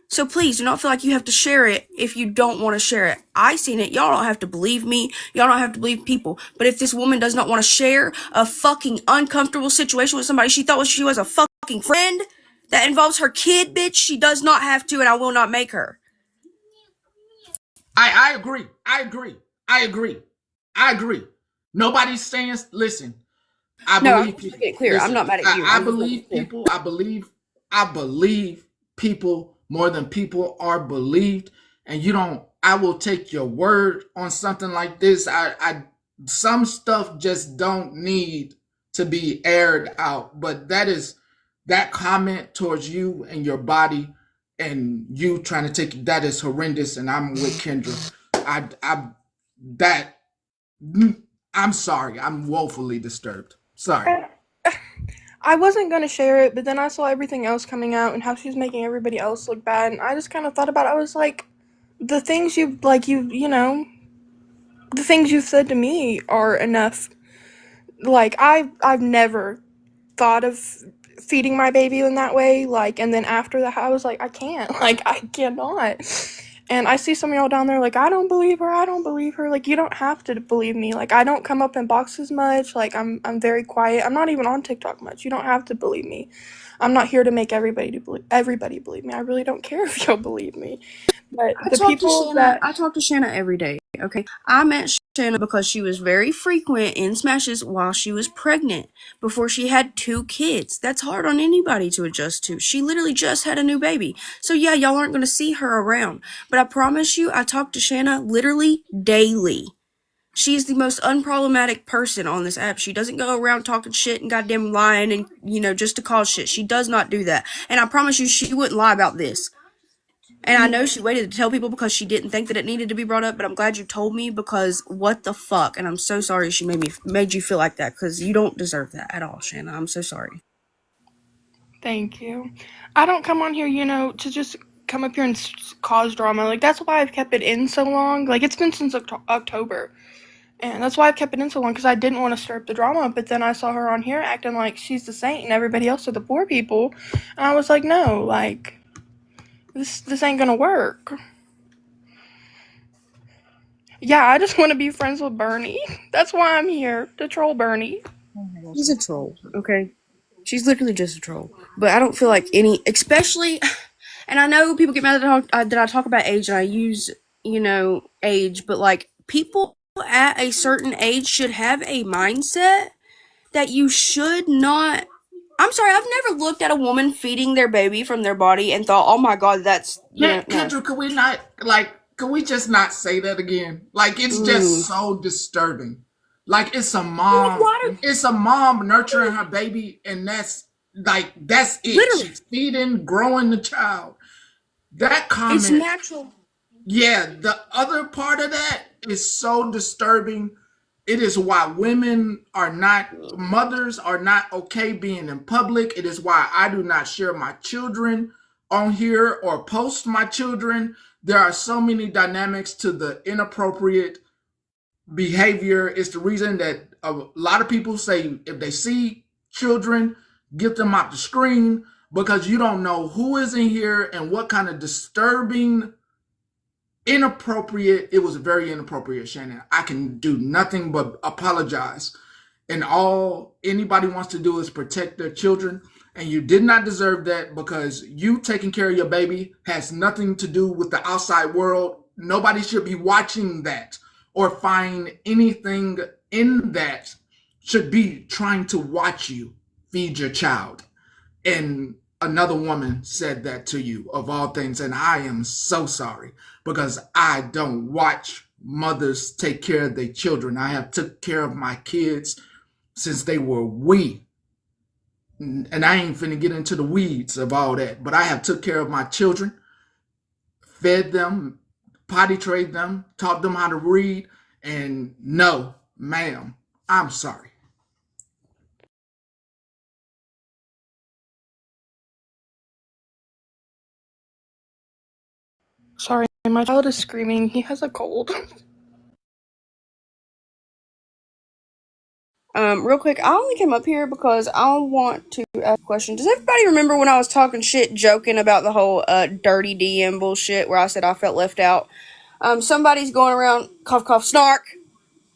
So please do not feel like you have to share it if you don't want to share it. I seen it. Y'all don't have to believe me. Y'all don't have to believe people. But if this woman does not want to share a fucking uncomfortable situation with somebody she thought she was a fucking friend that involves her kid, bitch, she does not have to, and I will not make her. I agree. I agree. I agree. I agree. Nobody's saying, listen, I No, I'm believe just people. making it clear. I'm Listen, not mad at you. I I'm just making believe it clear. people. I believe people more than people are believed. And I will take your word on something like this. Some stuff just don't need to be aired out. But that comment towards you and your body and you trying to take that is horrendous. And I'm with Kendra. That I'm sorry. I'm woefully disturbed. Sorry. I wasn't gonna share it, but then I saw everything else coming out and how she's making everybody else look bad, and I just kind of thought about it. I was like, the things the things you've said to me are enough. Like, I've never thought of feeding my baby in that way, like, and then after that, I was like, I can't, like, I cannot. And I see some of y'all down there like, I don't believe her, like, you don't have to believe me, like, I don't come up in boxes much, like, I'm very quiet, I'm not even on TikTok much, you don't have to believe me. I'm not here to make everybody believe me. I really don't care if y'all believe me. But I the talk to people Shanna. that I talk to Shanna every day. Okay, I met Shanna because she was very frequent in smashes while she was pregnant. Before she had 2 kids, that's hard on anybody to adjust to. She literally just had a new baby, so yeah, y'all aren't gonna see her around. But I promise you, I talk to Shanna literally daily. She's the most unproblematic person on this app. She doesn't go around talking shit and goddamn lying and just to cause shit. She does not do that. And I promise you, she wouldn't lie about this. And I know she waited to tell people because she didn't think that it needed to be brought up, but I'm glad you told me, because what the fuck? And I'm so sorry she made you feel like that, because you don't deserve that at all, Shanna. I'm so sorry. Thank you. I don't come on here, to just come up here and cause drama. Like, that's why I've kept it in so long. Like, it's been since October. And that's why I've kept it in so long, because I didn't want to stir up the drama. But then I saw her on here acting like she's the saint and everybody else are the poor people. And I was like, no, like, this ain't gonna work. Yeah, I just want to be friends with Bernie. That's why I'm here, to troll Bernie. She's a troll, okay? She's literally just a troll. But I don't feel like any, especially, and I know people get mad that I talk about age and I use, age, but like people at a certain age should have a mindset that you should not. I'm sorry, I've never looked at a woman feeding their baby from their body and thought, oh my god, that's, no. Kendra, could we just not say that again? Like, it's just so disturbing. Like, it's a mom nurturing her baby, and that's it. Literally. She's feeding, growing the child. That comment. It's natural. Yeah, the other part of that is so disturbing. It is why mothers are not okay being in public. It is why I do not share my children on here or post my children. There are so many dynamics to the inappropriate behavior. It's the reason that a lot of people say if they see children, get them off the screen, because you don't know who is in here and what kind of disturbing, inappropriate. It was very inappropriate, Shannon. I can do nothing but apologize. And all anybody wants to do is protect their children. And you did not deserve that, because you taking care of your baby has nothing to do with the outside world. Nobody should be watching that or find anything in that should be trying to watch you feed your child. And another woman said that to you, of all things, and I am so sorry, because I don't watch mothers take care of their children. I have took care of my kids since they were wee, and I ain't finna get into the weeds of all that, but I have took care of my children, fed them, potty trained them, taught them how to read, and no, ma'am, I'm sorry. Sorry, my child is screaming. He has a cold. Real quick, I only came up here because I want to ask a question. Does everybody remember when I was talking shit, joking about the whole dirty DM bullshit, where I said I felt left out? Somebody's going around, cough, cough, snark,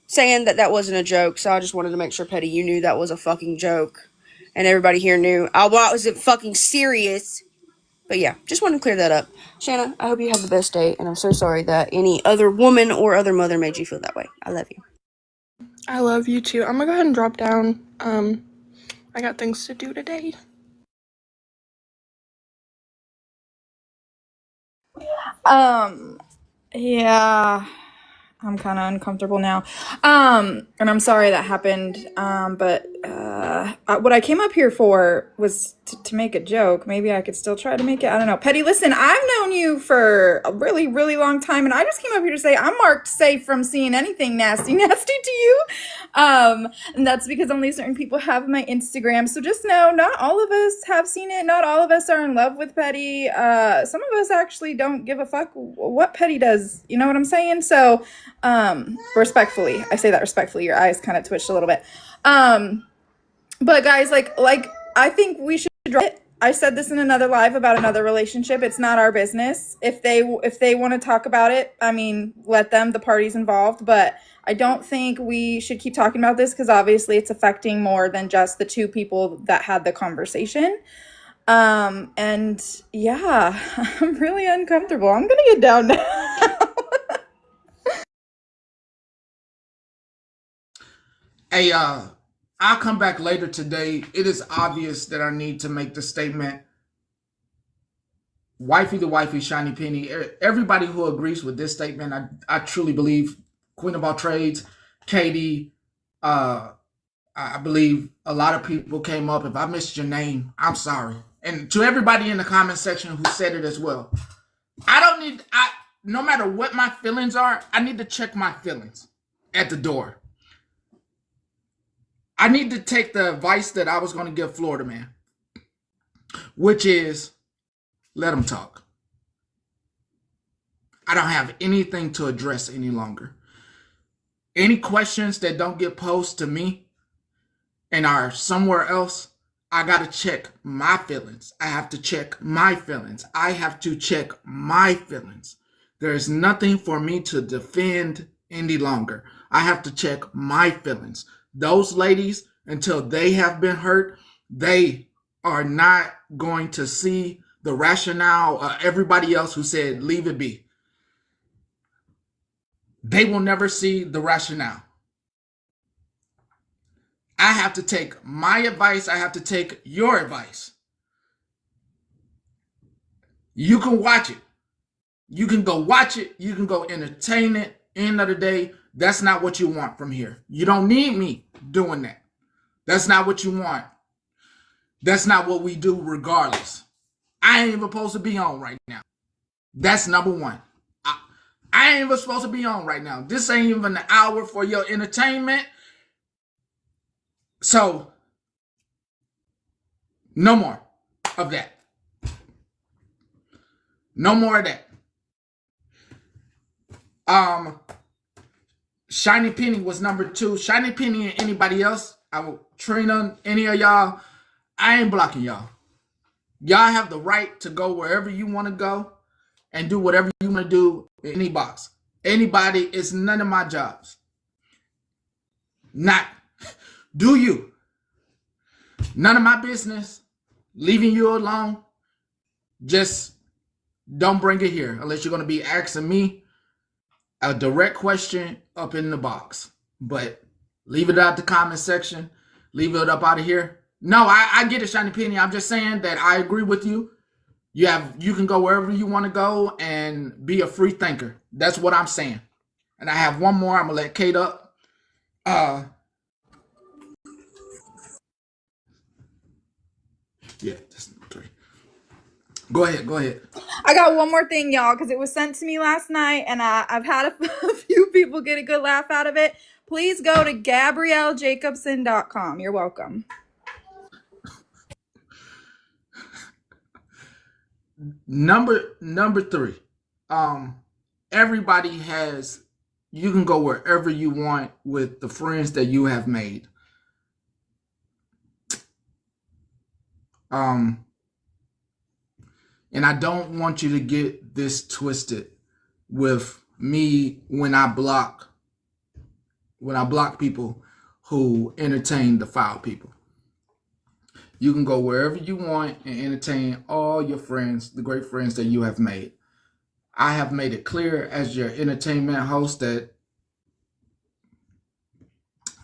saying that wasn't a joke. So I just wanted to make sure, Petty, you knew that was a fucking joke, and everybody here knew I wasn't fucking serious. But yeah, just wanted to clear that up. Shanna, I hope you have the best day, and I'm so sorry that any other woman or other mother made you feel that way. I love you. I love you too. I'm gonna go ahead and drop down. I got things to do today. Yeah, I'm kind of uncomfortable now. And I'm sorry that happened. But what I came up here for was to make a joke. Maybe I could still try to make it. I don't know. Petty, listen, I've known you for a really, really long time, and I just came up here to say I'm marked safe from seeing anything nasty to you. And that's because only certain people have my Instagram. So just know, not all of us have seen it. Not all of us are in love with Petty. Some of us actually don't give a fuck what Petty does. You know what I'm saying? So, respectfully, I say that respectfully. Your eyes kind of twitched a little bit. But guys, like I think we should drop it. I said this in another live about another relationship. It's not our business. If they want to talk about it, I mean, let them, the parties involved. But I don't think we should keep talking about this, because obviously it's affecting more than just the two people that had the conversation. And yeah, I'm really uncomfortable. I'm gonna get down now. Hey, I'll come back later today. It is obvious that I need to make the statement. Wifey to wifey, shiny penny. Everybody who agrees with this statement, I truly believe, Queen of all trades, Katie, I believe a lot of people came up. If I missed your name, I'm sorry. And to everybody in the comment section who said it as well. No matter what my feelings are, I need to check my feelings at the door. I need to take the advice that I was going to give Florida Man, which is let him talk. I don't have anything to address any longer. Any questions that don't get posed to me and are somewhere else, I got to check my feelings. I have to check my feelings. I have to check my feelings. There's nothing for me to defend any longer. I have to check my feelings. Those ladies, until they have been hurt, they are not going to see the rationale of everybody else who said, leave it be. They will never see the rationale. I have to take my advice. I have to take your advice. You can watch it. You can go watch it. You can go entertain it. End of the day, that's not what you want from here. You don't need me doing that. That's not what you want. That's not what we do regardless. I ain't even supposed to be on right now. That's number one. I ain't even supposed to be on right now. This ain't even an hour for your entertainment. So, no more of that. No more of that. Shiny Penny was number 2. Shiny Penny and anybody else, Trina, any of y'all, I ain't blocking y'all. Y'all have the right to go wherever you want to go and do whatever you want to do in any box. Anybody, it's none of my jobs. Not. Do you. None of my business. Leaving you alone. Just don't bring it here unless you're going to be asking me a direct question up in the box. But leave it out the comment section. Leave it up out of here. No, I get it, Shiny Penny. I'm just saying that I agree with you. You can go wherever you want to go and be a free thinker. That's what I'm saying. And I have one more. I'm going to let Kate up. Yeah, that's number 3. Go ahead. I got one more thing, y'all, because it was sent to me last night, and I've had a few people get a good laugh out of it. Please go to GabrielleJacobson.com. You're welcome. Number 3. Everybody has. You can go wherever you want with the friends that you have made. And I don't want you to get this twisted with me when I block people who entertain the foul people. You can go wherever you want and entertain all your friends, the great friends that you have made. I have made it clear as your entertainment host that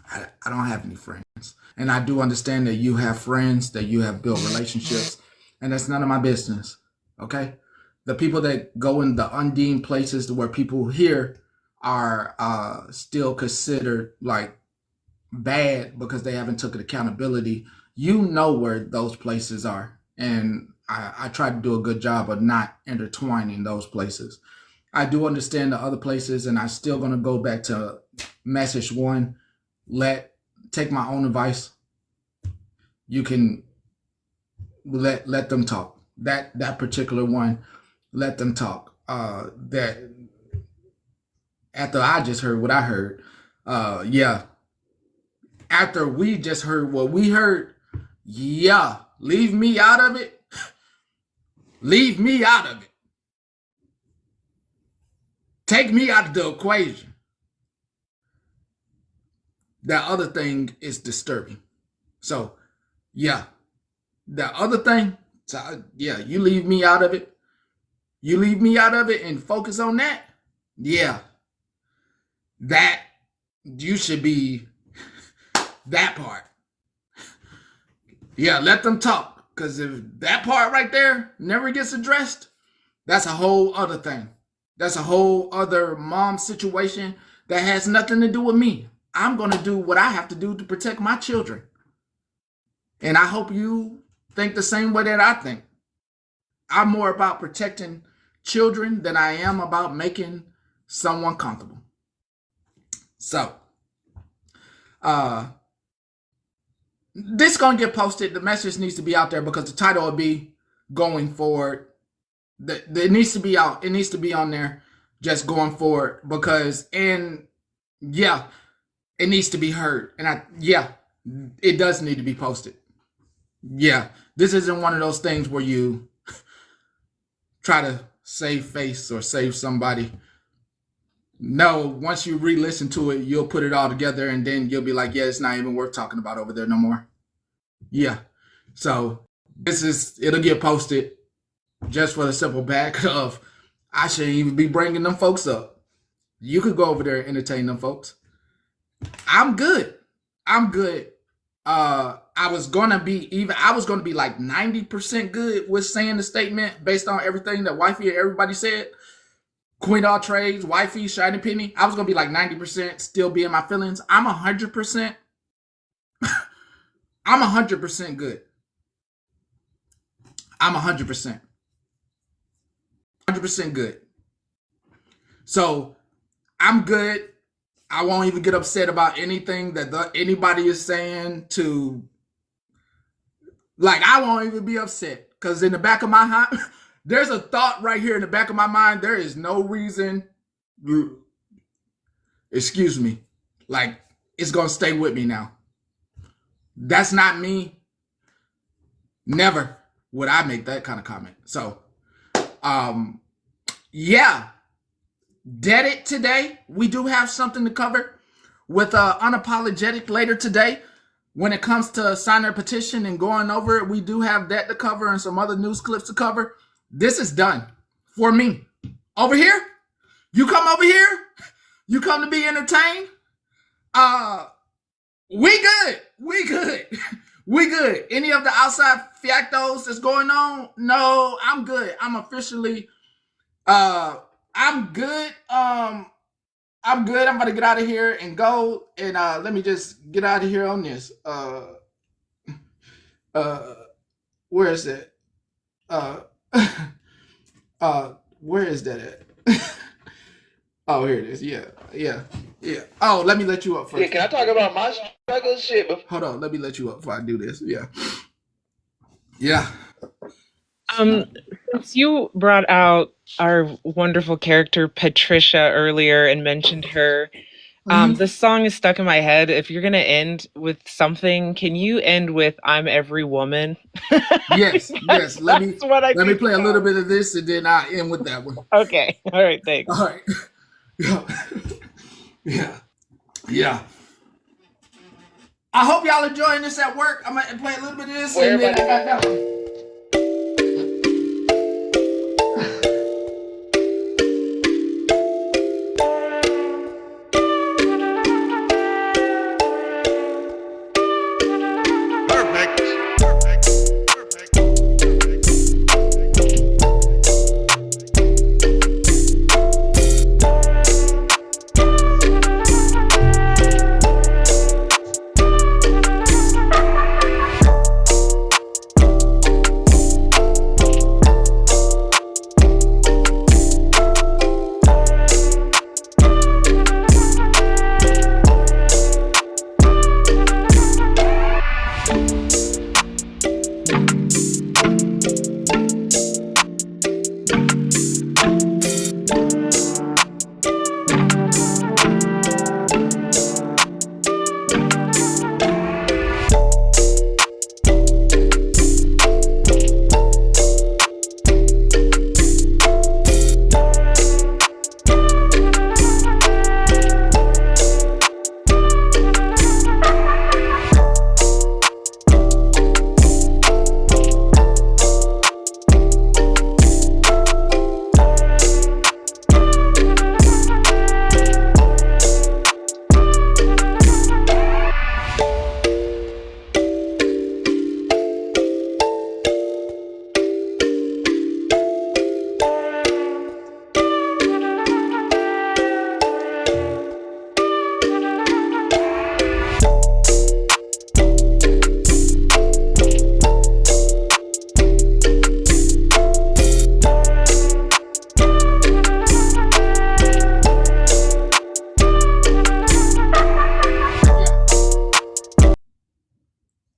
I don't have any friends. And I do understand that you have friends, that you have built relationships, and that's none of my business. Okay? The people that go in the undeemed places where people here are still considered like bad because they haven't taken accountability. You know where those places are. And I try to do a good job of not intertwining those places. I do understand the other places, and I'm still going to go back to message 1. Take my own advice. You can let them talk. That particular one, let them talk. That after I just heard what I heard, yeah. After we just heard what we heard, yeah, leave me out of it. Leave me out of it. Take me out of the equation. That other thing is disturbing. So, yeah. That other thing, yeah, you leave me out of it. You leave me out of it and focus on that. Yeah. That, you should be that part. Yeah, let them talk. Because if that part right there never gets addressed, that's a whole other thing. That's a whole other mom situation that has nothing to do with me. I'm going to do what I have to do to protect my children. And I hope you think the same way that I think. I'm more about protecting children than I am about making someone comfortable. So, this going to get posted. The message needs to be out there because the title will be going forward. It needs to be out. It needs to be on there. just going forward because, and yeah, it needs to be heard. And it does need to be posted. Yeah, this isn't one of those things where you try to save face or save somebody. No, once you re-listen to it, you'll put it all together and then you'll be like, yeah, it's not even worth talking about over there no more. Yeah. So it'll get posted just for the simple fact of I shouldn't even be bringing them folks up. You could go over there and entertain them folks. I'm good. I was gonna be like 90% good with saying the statement based on everything that wifey and everybody said. Queen all trades, wifey, shiny penny. I was gonna be like 90% still be in my feelings. I'm 100%. I'm 100% good. I'm 100%. 100% good. So I'm good. I won't even get upset about anything that anybody is saying to. Like, I won't even be upset because in the back of my heart, there's a thought right here in the back of my mind. There is no reason. Excuse me. Like, it's going to stay with me now. That's not me. Never would I make that kind of comment. So, yeah. Dead it today. We do have something to cover with Unapologetic later today. When it comes to signing a petition and going over it, we do have that to cover and some other news clips to cover. This is done for me. Over here, you come over here, you come to be entertained. We good. We good. Any of the outside fiactos that's going on? No, I'm good. I'm officially, I'm good. I'm good. I'm about to get out of here and go. And let me just get out of here on this. Where is it? Where is that at? Oh, here it is. Yeah. Oh, let me let you up first. Yeah, can I talk about my struggle shit? Hold on, let me let you up before I do this. Yeah. Since you brought out our wonderful character Patricia earlier and mentioned her, this song is stuck in my head. If you're gonna end with something, can you end with "I'm every woman"? Yes. Let me play a little bit of this and then I'll end with that one. Okay. All right. Thanks. All right. Yeah. I hope y'all enjoying this at work. I'm gonna play a little bit of this and then I got that one.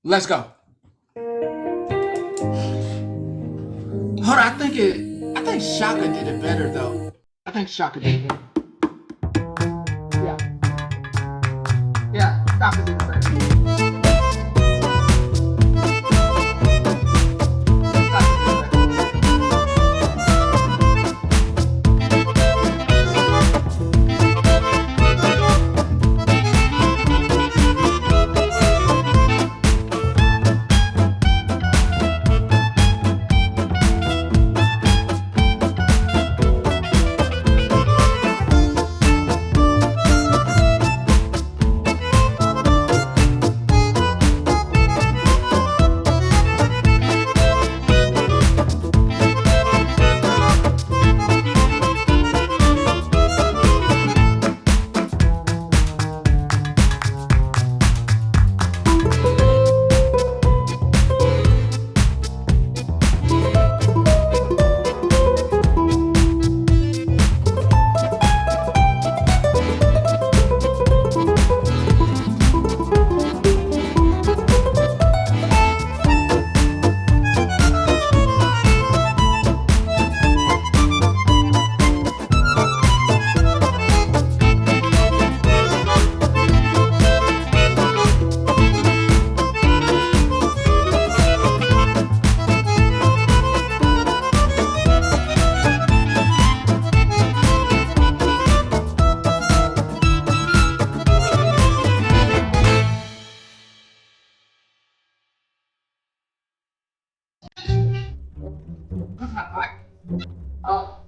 Let's go. Hold on, I think Shaka did it better though. I think Shaka did. Yeah. Yeah. Stop is insane. Oh.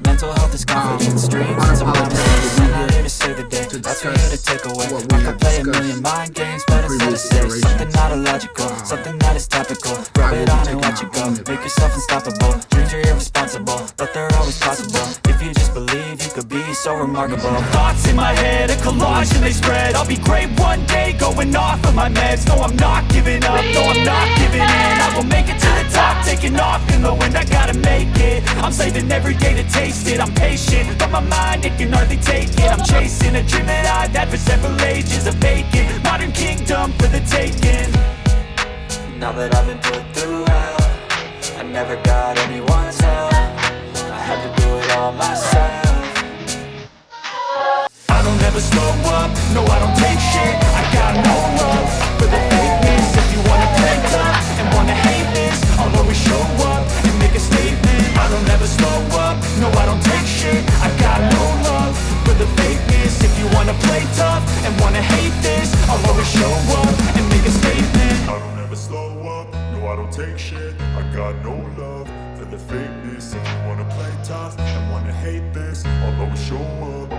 Mental health is confidence, dreams and some promises. I'm not here to save the day, that's for you to take away. I could play a million mind games, but instead of say something not illogical, something that is topical. Rub it on and watch it go, make yourself unstoppable. Dreams are irresponsible, but they're always possible. If you just believe, you could be so remarkable. Thoughts in my head, a collage and they spread. I'll be great one day, going off of my meds. No, I'm not giving up, no, I'm not giving in. I will make it to the top, taking off in the wind, I gotta make it. I'm saving every day to taste it. I'm patient, but my mind, it can hardly take it. I'm chasing a dream that I've had for several ages. A vacant, modern kingdom for the taking. Now that I've been put through hell, I never got anyone's help. I had to do it all myself. I don't ever slow up, no I don't take shit. I got no love for the fakeness. If you wanna play tough and wanna hate this, I'll always show up and make a fake shit. I got no love for the fakeness. If you wanna play tough and wanna hate this, I'll always show up.